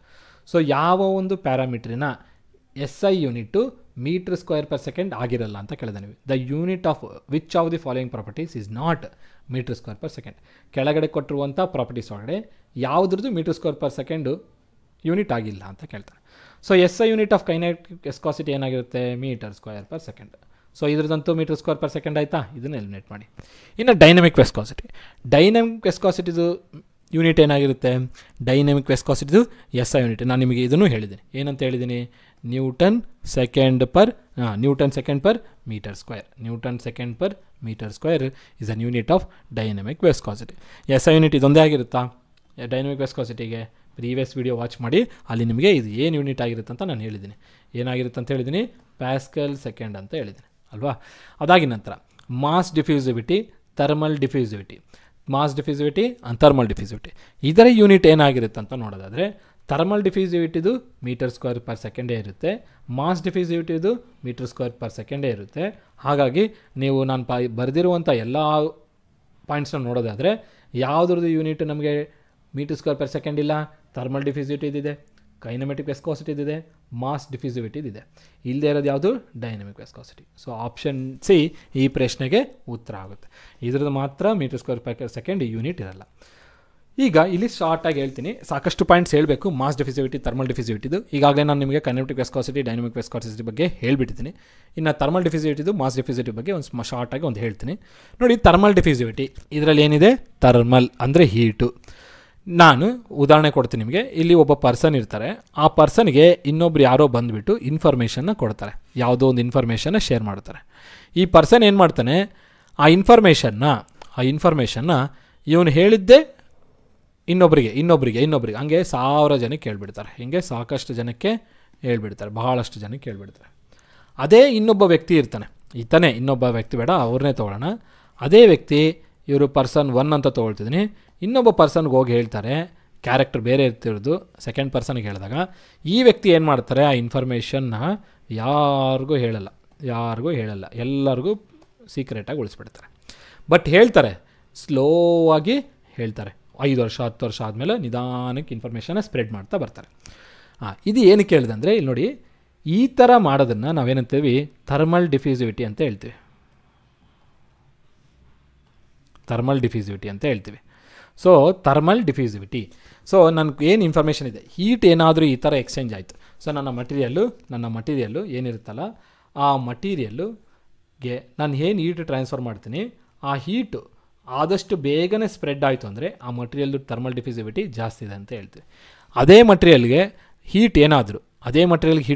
ಸೊ ಯಾವ ಒಂದು ಪ್ಯಾರಾಮೀಟ್ರಿನ SI unit metre square per second ಆಗಿರಲ್ಲ ಅಂತ ಕೇಳಿದೆ. The unit of which of the following properties is not metre square per second. ಕೆಳಗಡೆ ಕೊಟ್ಟಿರುವಂಥ ಪ್ರಾಪರ್ಟೀಸ್ ಒಳಗಡೆ ಯಾವುದ್ರದ್ದು metre square per second unit ಆಗಿಲ್ಲ ಅಂತ ಕೇಳ್ತಾರೆ. So SI unit of kinetic viscosity ಏನಾಗಿರುತ್ತೆ, metre square per second. So ಇದ್ರದಂತೂ ಮೀಟರ್ ಸ್ಕ್ವೇರ್ ಪರ್ ಸೆಕೆಂಡ್ ಆಯಿತಾ, ಇದನ್ನು ಎಲಿಮಿನೇಟ್ ಮಾಡಿ. ಇನ್ನು ಡೈನಮಿಕ್ ವೆಸ್ಕಾಸಿಟಿದು ಯೂನಿಟ್ ಏನಾಗಿರುತ್ತೆ, ಡೈನಮಿಕ್ ವೆಸ್ಕಾಸಿಟಿದು SI ಯೂನಿಟ್. ನಾನು ನಿಮಗೆ ಇದನ್ನು ಹೇಳಿದ್ದೀನಿ, ಏನಂತ ಹೇಳಿದ್ದೀನಿ, newton second per metre square. Newton second per metre square is an unit of dynamic viscosity. SI unit ಇದೊಂದೇ ಆಗಿರುತ್ತಾ ಡೈನಮಿಕ್ ವೆಸ್ಕಾಸಿಟಿಗೆ? ಪ್ರೀವಿಯಸ್ ವಿಡಿಯೋ ವಾಚ್ ಮಾಡಿ, ಅಲ್ಲಿ ನಿಮಗೆ ಇದು ಏನು ಯೂನಿಟ್ ಆಗಿರುತ್ತೆ ಅಂತ ನಾನು ಹೇಳಿದ್ದೀನಿ. ಏನಾಗಿರುತ್ತೆ ಅಂತ ಹೇಳಿದ್ದೀನಿ, ಪ್ಯಾಸ್ಕಲ್ ಸೆಕೆಂಡ್ ಅಂತ ಹೇಳಿದ್ದೀನಿ ಅಲ್ವಾ. ಅದಾಗಿ ನಂತರ mass diffusivity, thermal diffusivity, mass diffusivity and thermal diffusivity, ಇದರ ಯೂನಿಟ್ ಏನಾಗಿರುತ್ತೆ ಅಂತ ನೋಡೋದಾದರೆ ಥರ್ಮಲ್ ಡಿಫ್ಯೂಸಿವಿಟಿದು ಮೀಟರ್ ಸ್ಕ್ವೇರ್ ಪರ್ ಸೆಕೆಂಡೇ ಇರುತ್ತೆ, ಮಾಸ್ ಡಿಫ್ಯೂಸಿವಿಟಿದು ಮೀಟರ್ ಸ್ಕ್ವೇರ್ ಪರ್ ಸೆಕೆಂಡೇ ಇರುತ್ತೆ. ಹಾಗಾಗಿ ನೀವು ನಾನು ಬರೆದಿರುವಂಥ ಎಲ್ಲ ಪಾಯಿಂಟ್ಸ್ನ ನೋಡೋದಾದರೆ ಯಾವುದ್ರದ್ದು ಯೂನಿಟ್ ನಮಗೆ ಮೀಟರ್ ಸ್ಕ್ವೇರ್ ಪರ್ ಸೆಕೆಂಡ್ ಇಲ್ಲ, ಥರ್ಮಲ್ ಡಿಫ್ಯೂಸಿವಿಟಿದಿದೆ, ಕೈನಮೆಟಿಕ್ ವಿಸ್ಕೋಸಿಟಿದಿದೆ, ಮಾಸ್ ಡಿಫ್ಯೂಸಿವಿಟಿದಿದೆ. ಇಲ್ಲದೆ ಇರೋದು ಯಾವುದು? Dynamic viscosity. So option C ಈ ಪ್ರಶ್ನೆಗೆ ಉತ್ತರ ಆಗುತ್ತೆ. ಇದ್ರದ್ದು ಮಾತ್ರ metre square per second unit ಇರಲ್ಲ. ಈಗ ಇಲ್ಲಿ ಶಾರ್ಟಾಗಿ ಹೇಳ್ತೀನಿ, ಸಾಕಷ್ಟು ಪಾಯಿಂಟ್ಸ್ ಹೇಳಬೇಕು ಮಾಸ್ ಡಿಫ್ಯೂಸಿವಿಟಿ, ಥರ್ಮಲ್ ಡಿಫ್ಯೂಸಿವಿಟಿದು. ಈಗಾಗಲೇ ನಾನು ನಿಮಗೆ ಕೈನೆಟಿಕ್ ವಿಸ್ಕೋಸಿಟಿ, ಡೈನಮಿಕ್ ವಿಸ್ಕೋಸಿಟಿ ಬಗ್ಗೆ ಹೇಳಿಬಿಟ್ಟಿದ್ದೀನಿ. ಇನ್ನು ಥರ್ಮಲ್ ಡಿಫ್ಯೂಸಿವಿಟಿದು, ಮಾಸ್ ಡಿಫ್ಯೂಸಿವಿಟಿ ಬಗ್ಗೆ ಒಂದು ಶಾರ್ಟಾಗಿ ಒಂದು ಹೇಳ್ತೀನಿ ನೋಡಿ. ಥರ್ಮಲ್ ಡಿಫ್ಯೂಸಿವಿಟಿ ಇದರಲ್ಲಿ ಏನಿದೆ? ಥರ್ಮಲ್ ಅಂದರೆ ಹೀಟು. ನಾನು ಉದಾಹರಣೆ ಕೊಡ್ತೀನಿ ನಿಮಗೆ. ಇಲ್ಲಿ ಒಬ್ಬ ಪರ್ಸನ್ ಇರ್ತಾರೆ, ಆ ಪರ್ಸನ್ಗೆ ಇನ್ನೊಬ್ರು ಯಾರೋ ಬಂದುಬಿಟ್ಟು ಇನ್ಫಾರ್ಮೇಷನ್ನ ಕೊಡ್ತಾರೆ, ಯಾವುದೋ ಒಂದು ಇನ್ಫಾರ್ಮೇಷನ್ನ ಶೇರ್ ಮಾಡ್ತಾರೆ. ಈ ಪರ್ಸನ್ ಏನು ಮಾಡ್ತಾನೆ, ಆ ಇನ್ಫಾರ್ಮೇಷನ್ನ ಇವನು ಹೇಳಿದ್ದೇ ಇನ್ನೊಬ್ರಿಗೆ ಹಂಗೆ 1000 ಜನಕ್ಕೆ ಹೇಳ್ಬಿಡ್ತಾರೆ. ಹಿಂಗೆ ಸಾಕಷ್ಟು ಜನಕ್ಕೆ ಹೇಳ್ಬಿಡ್ತಾರೆ, ಬಹಳಷ್ಟು ಜನಕ್ಕೆ ಹೇಳ್ಬಿಡ್ತಾರೆ. ಅದೇ ಇನ್ನೊಬ್ಬ ವ್ಯಕ್ತಿ ಇರ್ತಾನೆ, ಇನ್ನೊಬ್ಬ ವ್ಯಕ್ತಿ ಬೇಡ, ಅವ್ರನ್ನೇ ತೊಗೊಳ್ಳೋಣ. ಅದೇ ವ್ಯಕ್ತಿ ಇವರು ಪರ್ಸನ್ 1 ಅಂತ ತೊಗೊಳ್ತಿದ್ದೀನಿ, ಇನ್ನೊಬ್ಬ ಪರ್ಸನ್ಗೆ ಹೋಗಿ ಹೇಳ್ತಾರೆ, ಕ್ಯಾರೆಕ್ಟರ್ ಬೇರೆ ಇರ್ತಿರೋದು, ಸೆಕೆಂಡ್ ಪರ್ಸನ್ಗೆ ಹೇಳಿದಾಗ ಈ ವ್ಯಕ್ತಿ ಏನು ಮಾಡ್ತಾರೆ, ಆ ಇನ್ಫಾರ್ಮೇಷನ್ನ ಯಾರಿಗೂ ಹೇಳಲ್ಲ, ಎಲ್ಲರಿಗೂ ಸೀಕ್ರೆಟಾಗಿ ಉಳಿಸ್ಬಿಡ್ತಾರೆ. ಬಟ್ ಹೇಳ್ತಾರೆ, ಸ್ಲೋವಾಗಿ ಹೇಳ್ತಾರೆ. 5 ವರ್ಷ 10 ವರ್ಷ ಆದಮೇಲೆ ನಿಧಾನಕ್ಕೆ ಇನ್ಫಾರ್ಮೇಷನ್ನ ಸ್ಪ್ರೆಡ್ ಮಾಡ್ತಾ ಬರ್ತಾರೆ. ಇದು ಏನಕ್ಕೆ ಹೇಳಿದೆ ಇಲ್ಲಿ ನೋಡಿ, ಈ ಥರ ಮಾಡೋದನ್ನು ನಾವೇನಂತೀವಿ? ಥರ್ಮಲ್ ಡಿಫ್ಯೂಸಿವಿಟಿ ಅಂತ ಹೇಳ್ತೀವಿ. So thermal ಡಿಫ್ಯೂಸಿವಿಟಿ. ಸೊ ನನಗೆ ಏನು ಇನ್ಫಾರ್ಮೇಷನ್ ಇದೆ, ಹೀಟ್ ಏನಾದರೂ ಈ ಥರ ಎಕ್ಸ್ಚೇಂಜ್ ಆಯಿತು. ಸೊ ನನ್ನ ಮಟೀರಿಯಲ್ಲು ಏನಿರುತ್ತಲ್ಲ, ಆ ಮಟೀರಿಯಲ್ಗೆ ನಾನು ಏನು ಹೀಟ್ ಟ್ರಾನ್ಸ್ಫರ್ ಮಾಡ್ತೀನಿ, ಆ ಹೀಟು ಆದಷ್ಟು ಬೇಗನೆ ಸ್ಪ್ರೆಡ್ ಆಯಿತು ಅಂದರೆ ಆ ಮಟೀರಿಯಲ್ದು ಥರ್ಮಲ್ ಡಿಫ್ಯೂಸಿವಿಟಿ ಜಾಸ್ತಿ ಇದೆ ಅಂತ ಹೇಳ್ತೀವಿ. ಅದೇ ಮಟೀರಿಯಲ್ಗೆ ಹೀಟ್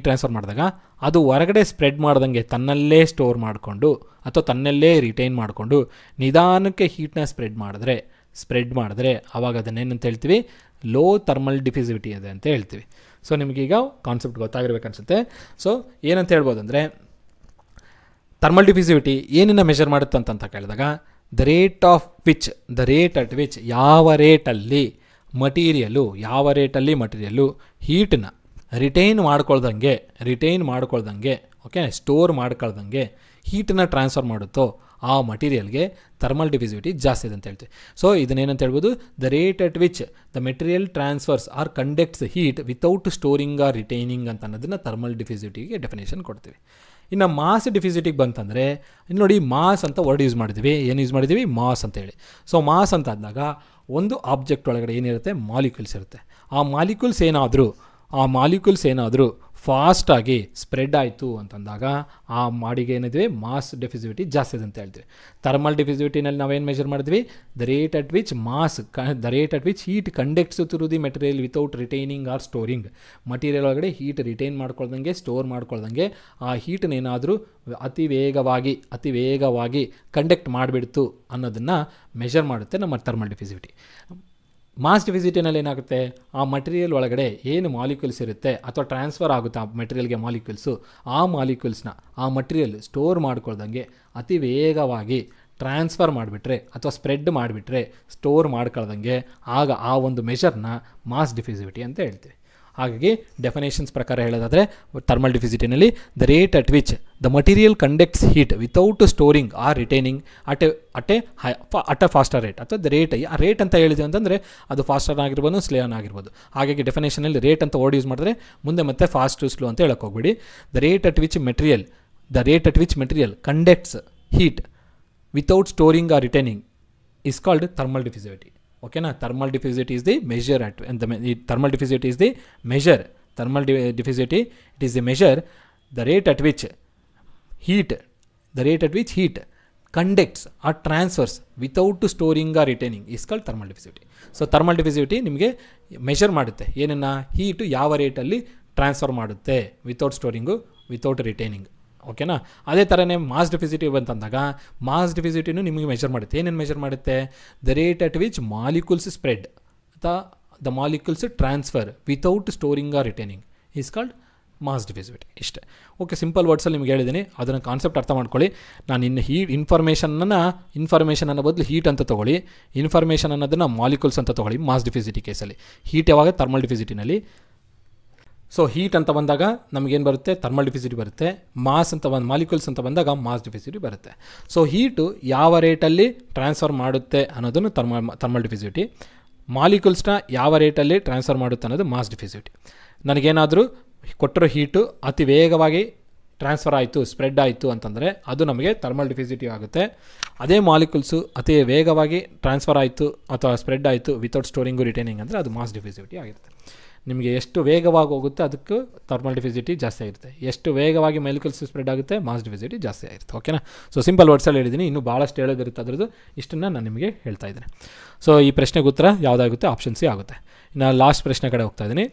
ಟ್ರಾನ್ಸ್ಫರ್ ಮಾಡಿದಾಗ ಅದು ಹೊರಗಡೆ ಸ್ಪ್ರೆಡ್ ಮಾಡ್ದಂಗೆ ತನ್ನಲ್ಲೇ ಸ್ಟೋರ್ ಮಾಡಿಕೊಂಡು ಅಥವಾ ತನ್ನಲ್ಲೇ ರಿಟೈನ್ ಮಾಡಿಕೊಂಡು ನಿಧಾನಕ್ಕೆ ಹೀಟ್ನ ಸ್ಪ್ರೆಡ್ ಮಾಡಿದ್ರೆ ಆವಾಗ ಅದನ್ನೇನಂತ ಹೇಳ್ತೀವಿ? ಲೋ ಥರ್ಮಲ್ ಡಿಫ್ಯೂಸಿವಿಟಿ ಇದೆ ಅಂತ ಹೇಳ್ತೀವಿ. ಸೊ ನಿಮಗೀಗ ಕಾನ್ಸೆಪ್ಟ್ ಗೊತ್ತಾಗಿರ್ಬೇಕನ್ಸುತ್ತೆ. ಸೊ ಏನಂತ ಹೇಳ್ಬೋದು ಅಂದರೆ, ಥರ್ಮಲ್ ಡಿಫ್ಯೂಸಿವಿಟಿ ಏನನ್ನ ಮೆಷರ್ ಮಾಡುತ್ತೆ ಅಂತ ಕೇಳಿದಾಗ, ದ ರೇಟ್ ಅಟ್ ವಿಚ್ ಯಾವ ರೇಟಲ್ಲಿ ಮಟೀರಿಯಲ್ಲು ಹೀಟನ್ನ ರಿಟೈನ್ ಮಾಡ್ಕೊಳ್ದಂಗೆ ಓಕೆ, ಸ್ಟೋರ್ ಮಾಡ್ಕೊಳ್ದಂಗೆ ಹೀಟನ್ನು ಟ್ರಾನ್ಸ್ಫರ್ ಮಾಡುತ್ತೋ ಆ ಮಟೀರಿಯಲ್ಗೆ ಥರ್ಮಲ್ ಡಿಫ್ಯೂಸಿವಿಟಿ ಜಾಸ್ತಿ ಇದೆ ಅಂತ ಹೇಳ್ತೀವಿ. ಸೊ ಇದನ್ನೇನಂತ ಹೇಳ್ಬೋದು? The rate at which the material transfers or conducts heat without storing or retaining ಅಂತ ಅನ್ನೋದನ್ನು ಥರ್ಮಲ್ ಡಿಫ್ಯೂಸಿವಿಟಿಗೆ ಡೆಫಿನೇಷನ್ ಕೊಡ್ತೀವಿ. ಇನ್ನು ಮಾಸ್ ಡಿಫ್ಯೂಸಿವಿಟಿಗೆ ಬಂತಂದರೆ ಇಲ್ಲಿ ನೋಡಿ, ಮಾಸ್ ಅಂತ ವರ್ಡ್ ಯೂಸ್ ಮಾಡಿದ್ದೀವಿ, ಮಾಸ್ ಅಂತ ಹೇಳಿ. ಸೊ ಮಾಸ್ ಅಂತ ಅಂದಾಗ ಒಂದು ಆಬ್ಜೆಕ್ಟ್ ಒಳಗಡೆ ಏನಿರುತ್ತೆ? ಮಾಲಿಕ್ಯೂಲ್ಸ್ ಇರುತ್ತೆ. ಆ ಮಾಲಿಕ್ಯೂಲ್ಸ್ ಏನಾದರೂ ಫಾಸ್ಟಾಗಿ ಸ್ಪ್ರೆಡ್ ಆಯಿತು ಅಂತಂದಾಗ ಆ ಮಾಡಿಗೆ ಏನಿದೆ? ಮಾಸ್ ಡಿಫ್ಯೂಸಿವಿಟಿ ಜಾಸ್ತಿ ಇದೆ ಅಂತ ಹೇಳ್ತೀವಿ. ಥರ್ಮಲ್ ಡಿಫ್ಯೂಸಿವಿಟಿನಲ್ಲಿ ನಾವೇನು ಮೆಷರ್ ಮಾಡಿದ್ವಿ? The rate at which heat conducts through the material without retaining or storing. Material ಒಳಗಡೆ ಹೀಟ್ ರಿಟೈನ್ ಮಾಡ್ಕೊಳ್ದಂಗೆ, ಸ್ಟೋರ್ ಮಾಡ್ಕೊಳ್ದಂಗೆ ಆ ಹೀಟನ್ನೇನಾದರೂ ಅತಿ ವೇಗವಾಗಿ ಕಂಡಕ್ಟ್ ಮಾಡಿಬಿಡ್ತು ಅನ್ನೋದನ್ನು ಮೆಷರ್ ಮಾಡುತ್ತೆ ನಮ್ಮ ಥರ್ಮಲ್ ಡಿಫ್ಯೂಸಿವಿಟಿ. ಮಾಸ್ ಡಿಫ್ಯೂಸಿವಿಟಿನಲ್ಲಿ ಏನಾಗುತ್ತೆ? ಆ ಮಟೀರಿಯಲ್ ಒಳಗಡೆ ಏನು ಮಾಲಿಕ್ಯೂಲ್ಸ್ ಇರುತ್ತೆ ಅಥವಾ ಟ್ರಾನ್ಸ್ಫರ್ ಆಗುತ್ತೆ ಆ ಮೆಟೀರಿಯಲ್ಗೆ ಮಾಲಿಕ್ಯೂಲ್ಸು, ಆ ಮಾಲಿಕ್ಯೂಲ್ಸ್ನ ಆ ಮಟೀರಿಯಲ್ ಸ್ಟೋರ್ ಮಾಡ್ಕೊಳ್ದಂಗೆ ಅತಿ ವೇಗವಾಗಿ ಟ್ರಾನ್ಸ್ಫರ್ ಮಾಡಿಬಿಟ್ರೆ ಅಥವಾ ಸ್ಪ್ರೆಡ್ ಮಾಡಿಬಿಟ್ರೆ, ಸ್ಟೋರ್ ಮಾಡ್ಕೊಳ್ದಂಗೆ, ಆಗ ಆ ಒಂದು ಮೆಷರ್ನ ಮಾಸ್ ಡಿಫ್ಯೂಸಿವಿಟಿ ಅಂತ ಹೇಳ್ತೀವಿ. ಹಾಗಾಗಿ ಡೆಫಿನೇಷನ್ಸ್ ಪ್ರಕಾರ ಹೇಳೋದಾದರೆ, ಥರ್ಮಲ್ ಡಿಫ್ಯೂಸಿವಿಟಿನಲ್ಲಿ the rate at which the material conducts heat without storing or retaining at a faster rate. ಅಥವಾ ದ ರೇಟ್ ಅಂತ ಹೇಳಿದ್ವಿ ಅಂತಂದರೆ ಅದು ಫಾಸ್ಟರ್ ಆಗಿರ್ಬೋದು, ಸ್ಲೋ ಆಗಿರ್ಬೋದು. ಹಾಗಾಗಿ ಡೆಫಿನೇಷನಲ್ಲಿ ರೇಟ್ ಅಂತ ವರ್ಡ್ ಯೂಸ್ ಮಾಡಿದ್ರೆ ಮುಂದೆ ಮತ್ತೆ ಫಾಸ್ಟ್ ಸ್ಲೋ ಅಂತ ಹೇಳಕ್ಕೆ ಹೋಗ್ಬೇಡಿ. The rate at which material conducts heat without storing or retaining is called thermal diffusivity. Okay na, thermal diffusivity is the measure at, and the thermal diffusivity is the measure. Thermal diffusivity, it is the measure the rate at which heat conducts or transfers without storing or retaining is called thermal diffusivity. So thermal diffusivity ನಿಮಗೆ ಮೆಷರ್ ಮಾಡುತ್ತೆ ಏನನ್ನ, ಹೀಟು ಯಾವ ರೇಟಲ್ಲಿ ಟ್ರಾನ್ಸ್ಫರ್ ಮಾಡುತ್ತೆ ವಿತೌಟ್ ಸ್ಟೋರಿಂಗು ವಿತೌಟ್ ರಿಟೈನಿಂಗ್. ಓಕೆನಾ, ಅದೇ ಥರನೇ ಮಾಸ್ ಡಿಫ್ಯೂಸಿವಿಟಿ ಬಂತಂದಾಗ ಮಾಸ್ ಡಿಫ್ಯೂಸಿವಿಟಿನೂ ನಿಮಗೆ ಮೆಷರ್ ಮಾಡುತ್ತೆ. ಏನೇನು ಮೆಷರ್ ಮಾಡುತ್ತೆ? The rate at which molecules spread ಅಥವಾ the molecules transfer without storing or retaining is called mass diffusivity. ಇಷ್ಟೇ. ಓಕೆ, ಸಿಂಪಲ್ ವರ್ಡ್ಸಲ್ಲಿ ನಿಮ್ಗೆ ಹೇಳಿದ್ದೀನಿ, ಅದನ್ನು ಕಾನ್ಸೆಪ್ಟ್ ಅರ್ಥ ಮಾಡ್ಕೊಳ್ಳಿ. ನಾನು ಇನ್ನು ಇನ್ಫಾರ್ಮೇಷನ್ ಅನ್ನೋ ಬದಲು ಹೀಟ್ ಅಂತ ತೊಗೊಳ್ಳಿ, ಇನ್ಫಾರ್ಮೇಷನ್ ಅನ್ನೋದನ್ನು ಮಾಲಿಕ್ಯೂಲ್ಸ್ ಅಂತ ತೊಗೊಳ್ಳಿ ಮಾಸ್ ಡಿಫ್ಯೂಸಿವಿಟಿ ಕೇಸಲ್ಲಿ. ಹೀಟ್ ಯಾವಾಗ? ಥರ್ಮಲ್ ಡಿಫ್ಯೂಸಿವಿಟಿನಲ್ಲಿ. ಸೊ ಹೀಟ್ ಅಂತ ಬಂದಾಗ ನಮಗೇನು ಬರುತ್ತೆ? ಥರ್ಮಲ್ ಡಿಫ್ಯೂಸಿವಿಟಿ ಬರುತ್ತೆ. ಮಾಸ್ ಅಂತ ಮಾಲಿಕ್ಯೂಲ್ಸ್ ಅಂತ ಬಂದಾಗ ಮಾಸ್ ಡಿಫ್ಯೂಸಿವಿಟಿ ಬರುತ್ತೆ. ಸೊ ಹೀಟು ಯಾವ ರೇಟಲ್ಲಿ ಟ್ರಾನ್ಸ್ಫರ್ ಮಾಡುತ್ತೆ ಅನ್ನೋದನ್ನು ಥರ್ಮಲ್ ಡಿಫ್ಯೂಸಿವಿಟಿ, ಮಾಲಿಕ್ಯೂಲ್ಸ್ನ ಯಾವ ರೇಟಲ್ಲಿ ಟ್ರಾನ್ಸ್ಫರ್ ಮಾಡುತ್ತೆ ಅನ್ನೋದು ಮಾಸ್ ಡಿಫ್ಯೂಸಿವಿಟಿ. ನನಗೇನಾದರೂ ಕೊಟ್ಟಿರೋ ಹೀಟು ಅತಿ ವೇಗವಾಗಿ ಟ್ರಾನ್ಸ್ಫರ್ ಆಯಿತು, ಸ್ಪ್ರೆಡ್ ಆಯಿತು ಅಂತಂದರೆ ಅದು ನಮಗೆ ಥರ್ಮಲ್ ಡಿಫ್ಯೂಸಿವಿಟಿ ಆಗುತ್ತೆ. ಅದೇ ಮಾಲಿಕ್ಯೂಲ್ಸು ಅತಿ ವೇಗವಾಗಿ ಟ್ರಾನ್ಸ್ಫರ್ ಆಯಿತು ಅಥವಾ ಸ್ಪ್ರೆಡ್ ಆಯಿತು ವಿತೌಟ್ ಸ್ಟೋರಿಂಗು ರಿಟೈನಿಂಗ್ ಅಂದರೆ ಅದು ಮಾಸ್ ಡಿಫ್ಯೂಸಿವಿಟಿ ಆಗಿರುತ್ತೆ. ನಿಮಗೆ ಎಷ್ಟು ವೇಗವಾಗಿ ಹೋಗುತ್ತೆ ಅದಕ್ಕೂ ಥರ್ಮಲ್ ಡಿಫ್ಯೂಸಿವಿಟಿ ಜಾಸ್ತಿ ಆಗಿರುತ್ತೆ. ಎಷ್ಟು ವೇಗವಾಗಿ ಮಾಲಿಕ್ಯೂಲ್ಸ್ ಸ್ಪ್ರೆಡ್ ಆಗುತ್ತೆ ಮಾಸ್ ಡಿಫ್ಯೂಸಿವಿಟಿ ಜಾಸ್ತಿ ಆಗಿರುತ್ತೆ. ಓಕೆನಾ? ಸೊ ಸಿಂಪಲ್ ವರ್ಡ್ಸಲ್ಲಿ ಹೇಳಿದ್ದೀನಿ, ಇನ್ನೂ ಭಾಳಷ್ಟು ಹೇಳೋದಿರುತ್ತೆ ಅದರದ್ದು. ಇಷ್ಟನ್ನು ನಾನು ನಿಮಗೆ ಹೇಳ್ತಾ ಇದ್ದೀನಿ. ಸೊ ಈ ಪ್ರಶ್ನೆಗೆ ಉತ್ತರ ಯಾವುದಾಗುತ್ತೆ? ಆಪ್ಷನ್ ಸಿ ಆಗುತ್ತೆ. ಇನ್ನು ಲಾಸ್ಟ್ ಪ್ರಶ್ನೆ ಕಡೆ ಹೋಗ್ತಾ ಇದ್ದೀನಿ.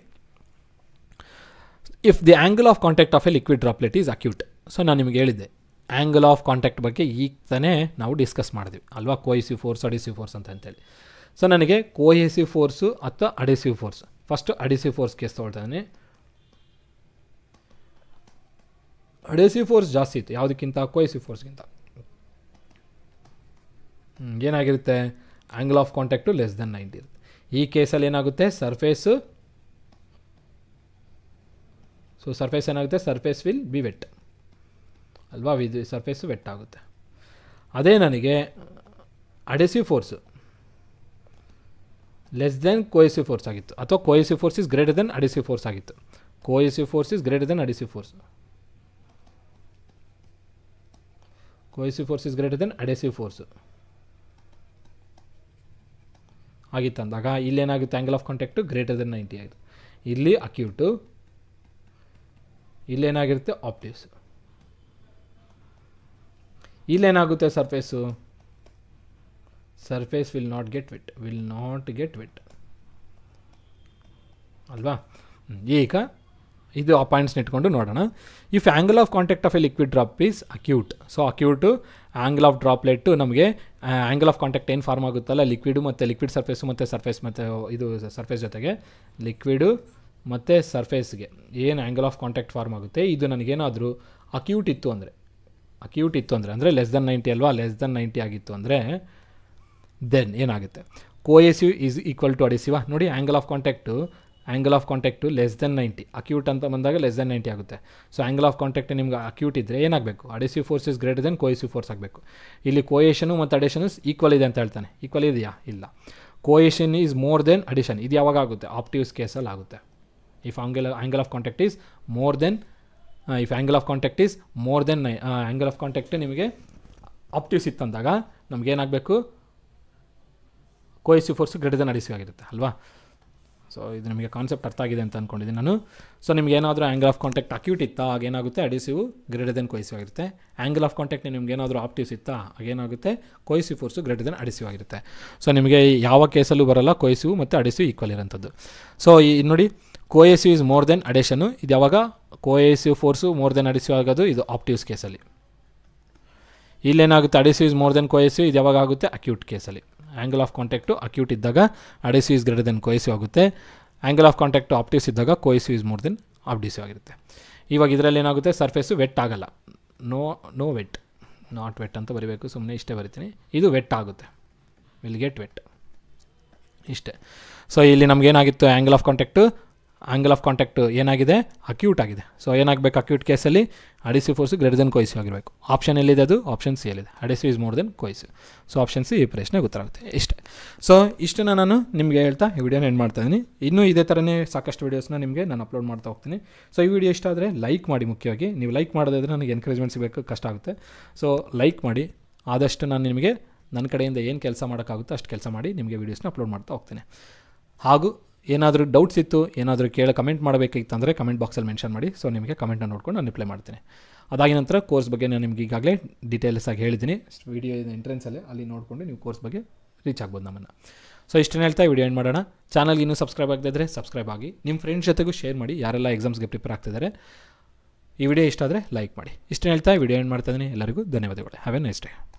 If the angle of contact of a liquid droplet is acute. So ನಾನು ನಿಮಗೆ ಹೇಳಿದ್ದೆ ಆ್ಯಂಗಲ್ ಆಫ್ ಕಾಂಟ್ಯಾಕ್ಟ್ ಬಗ್ಗೆ ಈಗ ತಾನೇ ನಾವು ಡಿಸ್ಕಸ್ ಮಾಡಿದ್ವಿ ಅಲ್ವಾ? ಕೋಹೆಸಿವ್ ಫೋರ್ಸ್, ಅಡಿಸಿವ್ ಫೋರ್ಸ್ ಅಂತೇಳಿ. ಸೊ ನನಗೆ ಕೋಹೆಸಿವ್ ಫೋರ್ಸು ಅಥವಾ adhesive force, first adhesive force case ತೊಗೊಳ್ತಾನೆ. ಅಡಿಸಿವ್ ಫೋರ್ಸ್ ಜಾಸ್ತಿ ಇತ್ತು ಯಾವುದಕ್ಕಿಂತ? ಕೋಹೆಸಿವ್ ಫೋರ್ಸ್ಗಿಂತ. ಏನಾಗಿರುತ್ತೆ? Angle of contact less than 90 ಇರುತ್ತೆ. ಈ ಕೇಸಲ್ಲಿ ಏನಾಗುತ್ತೆ? ಸರ್ಫೇಸ್ ಏನಾಗುತ್ತೆ? ಸರ್ಫೇಸ್ ವಿಲ್ ಬಿ ವೆಟ್ ಅಲ್ವಾ? ಇದು ಸರ್ಫೇಸು ವೆಟ್ ಆಗುತ್ತೆ. ಅದೇ ನನಗೆ adhesive force less than cohesive force ಆಗಿತ್ತು, ಅಥವಾ cohesive force is greater than adhesive force ಆಗಿತ್ತು. Cohesive force is greater than adhesive force. Cohesive force is greater than adhesive force ಆಗಿತ್ತು ಅಂದಾಗ ಇಲ್ಲೇನಾಗುತ್ತೆ? Angle of contact greater than 90 ಆಗಿದೆ. ಇಲ್ಲಿ ಅಕ್ಯೂಟು, ಇಲ್ಲೇನಾಗಿರುತ್ತೆ? ಆಪ್ಟಿವ್ಸ್. ಇಲ್ಲೇನಾಗುತ್ತೆ? Surface will not get wet ಅಲ್ವಾ? ಈಗ ಇದು ಆ ಪಾಯಿಂಟ್ಸ್ನ ಇಟ್ಕೊಂಡು ನೋಡೋಣ. If angle of contact of a liquid drop is acute. So ಅಕ್ಯೂಟು angle of ಡ್ರಾಪ್ಲೆಟ್ಟು ನಮಗೆ ಆ್ಯಂಗಲ್ ಆಫ್ ಕಾಂಟ್ಯಾಕ್ಟ್ ಏನು ಫಾರ್ಮ್ ಆಗುತ್ತಲ್ಲ, ಲಿಕ್ವಿಡು ಮತ್ತು ಲಿಕ್ವಿಡ್ ಸರ್ಫೇಸು ಮತ್ತು ಸರ್ಫೇಸ್ ಮತ್ತು ಇದು ಸರ್ಫೇಸ್ ಜೊತೆಗೆ ಲಿಕ್ವಿಡು ಮತ್ತು ಸರ್ಫೇಸ್ಗೆ ಏನು ಆ್ಯಂಗಲ್ ಆಫ್ ಕಾಂಟ್ಯಾಕ್ಟ್ ಫಾರ್ಮ್ ಆಗುತ್ತೆ, ಇದು ನನಗೇನಾದರೂ ಅಕ್ಯೂಟ್ ಇತ್ತು ಅಂದರೆ ಲೆಸ್ ದೆನ್ 90 ಅಲ್ವಾ? ಲೆಸ್ ದೆನ್ 90 ಆಗಿತ್ತು ಅಂದರೆ ದೆನ್ ಏನಾಗುತ್ತೆ? Cohesive is equal to adhesive. ನೋಡಿ, angle of contact less than 90, acute ಅಂತ ಬಂದಾಗ ಲೆಸ್ ದೆನ್ 90 ಆಗುತ್ತೆ. ಸೊ ಆ್ಯಂಗಲ್ ಆಫ್ ಕಾಂಟ್ಯಾಕ್ಟ್ ನಿಮ್ಗೆ ಅಕ್ಯೂಟ್ ಇದ್ದರೆ ಏನಾಗಬೇಕು? Adhesive force is greater than cohesive force ಆಗಬೇಕು. ಇಲ್ಲಿ ಕೋಹೆಷನು ಮತ್ತು ಅಡಿಷನು ಈಕ್ವಲ್ ಇದೆ ಅಂತ ಹೇಳ್ತಾನೆ. ಈಕ್ವಲ್ ಇದೆಯಾ? ಇಲ್ಲ. Cohesion is more than addition. ಇದು ಯಾವಾಗ ಆಗುತ್ತೆ? ಆಪ್ಟಿವ್ಸ್ ಕೇಸಲ್ಲಿ ಆಗುತ್ತೆ. If angle of contact is more than angle of contact ನಿಮಗೆ ಆಪ್ಟಿವ್ಸ್ ಇತ್ತಂದಾಗ ನಮಗೇನಾಗಬೇಕು? ಕೋಹೆಸಿವ್ ಫೋರ್ಸು ಗ್ರೇಟರ್ ದೆನ್ ಅಡಿಸಿವ್ ಆಗಿರುತ್ತೆ ಅಲ್ವಾ? ಸೊ ಇದು ನಿಮಗೆ ಕಾನ್ಸೆಪ್ಟ್ ಅರ್ಥ ಆಗಿದೆ ಅಂತ ಅಂದ್ಕೊಂಡಿದ್ದೀನಿ ನಾನು. ಸೊ ನಿಮ್ಗೆ ಏನಾದರೂ ಆ್ಯಂಗಲ್ ಆಫ್ ಕಾಂಟ್ಯಾಕ್ಟ್ ಅಕ್ಯೂಟ್ ಇತ್ತಾ ಆಗೇನಾಗುತ್ತೆ? ಅಡಿಸಿವ್ ಗ್ರೇಟರ್ ದೆನ್ ಕೋಹೆಸಿವ್ ಆಗಿರುತ್ತೆ. ಆ್ಯಂಗಲ್ ಆಫ್ ಕಾಂಟ್ಯಾಕ್ಟ್ ನಿಮ್ಗೆ ಏನಾದರೂ ಆಪ್ಟಿವ್ಸ್ ಇತ್ತಾ ಆಗೇನಾಗುತ್ತೆ? ಕೋಹೆಸಿವ್ ಫೋರ್ಸು ಗ್ರೇಟರ್ ದೆನ್ ಅಡಿಸಿವ್ ಆಗಿರುತ್ತೆ. ಸೊ ನಿಮಗೆ ಯಾವ ಕೇಸಲ್ಲೂ ಬರೋಲ್ಲ ಕೋಹೆಸಿವ್ ಮತ್ತು ಅಡಿಸಿವ್ ಈಕ್ವಲ್ ಇರೋಂಥದ್ದು. ಸೊ ನೋಡಿ, ಕೋಹೆಸಿವ್ ಇಸ್ ಮೋರ್ ದೆನ್ ಅಡಿಷನು. ಇದು ಯಾವಾಗ? ಕೋಹೆಸಿವ್ ಫೋರ್ಸು ಮೋರ್ ದೆನ್ ಅಡಿಸಿವ್ ಆಗೋದು ಇದು ಆಪ್ಟಿವ್ಸ್ ಕೇಸಲ್ಲಿ. ಇಲ್ಲೇನಾಗುತ್ತೆ? Adhesive is more than ಕೋಹೆಸಿವ್. ಇದು ಯಾವಾಗ ಆಗುತ್ತೆ? ಅಕ್ಯೂಟ್ ಕೇಸಲ್ಲಿ. ಆ್ಯಂಗಲ್ ಆಫ್ ಕಾಂಟ್ಯಾಕ್ಟು ಅಕ್ಯೂಟ್ ಇದ್ದಾಗ ಅಡಿಸಿವ್ ಇಸ್ ಗ್ರೇಟರ್ ದೆನ್ ಕೋಹೆಸಿವ್ ಆಗುತ್ತೆ. ಆ್ಯಂಗಲ್ ಆಫ್ ಕಾಂಟ್ಯಾಕ್ಟು ಆಪ್ಟಿವ್ಸ್ ಇದ್ದಾಗ ಕೋಹೆಸಿವ್ ಇಸ್ ಮೋರ್ ದೆನ್ ಆಪ್ಟಿವ್ ಆಗಿರುತ್ತೆ. ಇವಾಗ ಇದರಲ್ಲಿ ಏನಾಗುತ್ತೆ? ಸರ್ಫೇಸು ವೆಟ್ ಆಗಲ್ಲ. ನೋ ವೆಟ್, ನಾಟ್ ವೆಟ್ ಅಂತ ಬರೀಬೇಕು, ಸುಮ್ಮನೆ ಇಷ್ಟೇ ಬರಿತೀನಿ. ಇದು ವೆಟ್ ಆಗುತ್ತೆ, ವಿಲ್ ಗೆಟ್ ವೆಟ್ ಇಷ್ಟೇ. ಸೊ ಇಲ್ಲಿ ನಮಗೇನಾಗಿತ್ತು? ಆ್ಯಂಗಲ್ ಆಫ್ ಕಾಂಟ್ಯಾಕ್ಟು ಏನಾಗಿದೆ? ಅಕ್ಯೂಟ್ ಆಗಿದೆ. ಸೊ ಏನಾಗಬೇಕು? ಅಕ್ಯೂಟ್ ಕೇಸಲ್ಲಿ ಅಡಿಸಿವ್ ಫೋರ್ಸು ಗ್ರೇಟರ್ ದೆನ್ ಕೋಹೆಸಿವ್ ಆಗಿರಬೇಕು. ಆಪ್ಷನ್ ಎಲ್ಲಿದೆ? ಅದು ಆಪ್ಷನ್ ಸಿ ಎಲ್ಲಿದೆ. Adhesive is more than cohesive. So option C ಈ ಪ್ರಶ್ನೆಗೆ ಉತ್ತರ ಆಗುತ್ತೆ. ಇಷ್ಟೇ. ಸೊ ಇಷ್ಟನ್ನು ನಾನು ನಿಮಗೆ ಹೇಳ್ತಾ ಈ ವಿಡಿಯೋನ ಎಂಡ್ ಮಾಡ್ತಾಯಿದ್ದೀನಿ. ಇನ್ನೂ ಇದೇ ಥರನೇ ಸಾಕಷ್ಟು ವೀಡಿಯೋಸ್ನ ನಿಮಗೆ ನಾನು ಅಪ್ಲೋಡ್ ಮಾಡ್ತಾ ಹೋಗ್ತೀನಿ. ಸೊ ಈ ವಿಡಿಯೋ ಇಷ್ಟ ಆದರೆ ಲೈಕ್ ಮಾಡಿ. ಮುಖ್ಯವಾಗಿ ನೀವು ಲೈಕ್ ಮಾಡೋದಾದರೆ ನನಗೆ ಎನ್ಕರೇಜ್ಮೆಂಟ್ ಸಿಗಬೇಕು, ಕಷ್ಟ ಆಗುತ್ತೆ. ಸೊ ಲೈಕ್ ಮಾಡಿ. ಆದಷ್ಟು ನಾನು ನಿಮಗೆ ನನ್ನ ಕಡೆಯಿಂದ ಏನು ಕೆಲಸ ಮಾಡೋಕ್ಕಾಗುತ್ತೋ ಅಷ್ಟು ಕೆಲಸ ಮಾಡಿ ನಿಮಗೆ ವೀಡಿಯೋಸ್ನ ಅಪ್ಲೋಡ್ ಮಾಡ್ತಾ ಹೋಗ್ತೀನಿ. ಹಾಗೂ ಏನಾದರೂ ಡೌಟ್ಸ್ ಇತ್ತು, ಏನಾದರೂ ಕಮೆಂಟ್ ಮಾಡಬೇಕಿತ್ತಂದರೆ ಕಮೆಂಟ್ ಬಾಕ್ಸಲ್ಲಿ ಮೆನ್ಷನ್ ಮಾಡಿ. ಸೊ ನಿಮಗೆ ಕಮೆಂಟನ್ನು ನೋಡ್ಕೊಂಡು ನಾನು ರಿಪ್ಲೈ ಮಾಡ್ತೀನಿ. ಅದಾಗಿ ನಂತರ ಕೋರ್ಸ್ ಬಗ್ಗೆ ನಾನು ನಿಮಗೆ ಈಗಾಗಲೇ ಡೀಟೇಲ್ಸ್ ಆಗಿ ಹೇಳಿದ್ದೀನಿ ವಿಡಿಯೋ ಎಂಟ್ರೆನ್ಸಲ್ಲಿ, ಅಲ್ಲಿ ನೋಡಿಕೊಂಡು ನೀವು ಕೋರ್ಸ್ ಬಗ್ಗೆ ರೀಚ್ ಆಗ್ಬೋದು ನಮ್ಮನ್ನು. ಸೊ ಇಷ್ಟನ್ನು ಹೇಳ್ತಾ ವಿಡಿಯೋ ಎಂಡ್ ಮಾಡೋಣ. ಚಾನಲ್ಗೆ ಇನ್ನೂ ಸಬ್ಸ್ಕ್ರೈಬ್ ಆಗದಿದ್ದರೆ ಸಬ್ಸ್ಕ್ರೈಬ್ ಆಗಿ, ನಿಮ್ಮ ಫ್ರೆಂಡ್ಸ್ ಜೊತೆಗೂ ಶೇರ್ ಮಾಡಿ. ಯಾರೆಲ್ಲ ಎಕ್ಸಾಮ್ಸ್ಗೆ ಪ್ರಿಪೇರ್ ಆಗ್ತಿದ್ದಾರೆ, ಈ ವಿಡಿಯೋ ಇಷ್ಟ ಆದರೆ ಲೈಕ್ ಮಾಡಿ. ಇಷ್ಟನ್ನು ಹೇಳ್ತಾ ವಿಡಿಯೋ ಎಂಡ್ ಮಾಡ್ತಾಯಿದ್ದೀನಿ. ಎಲ್ಲರಿಗೂ ಧನ್ಯವಾದಗಳು. Have A nice day.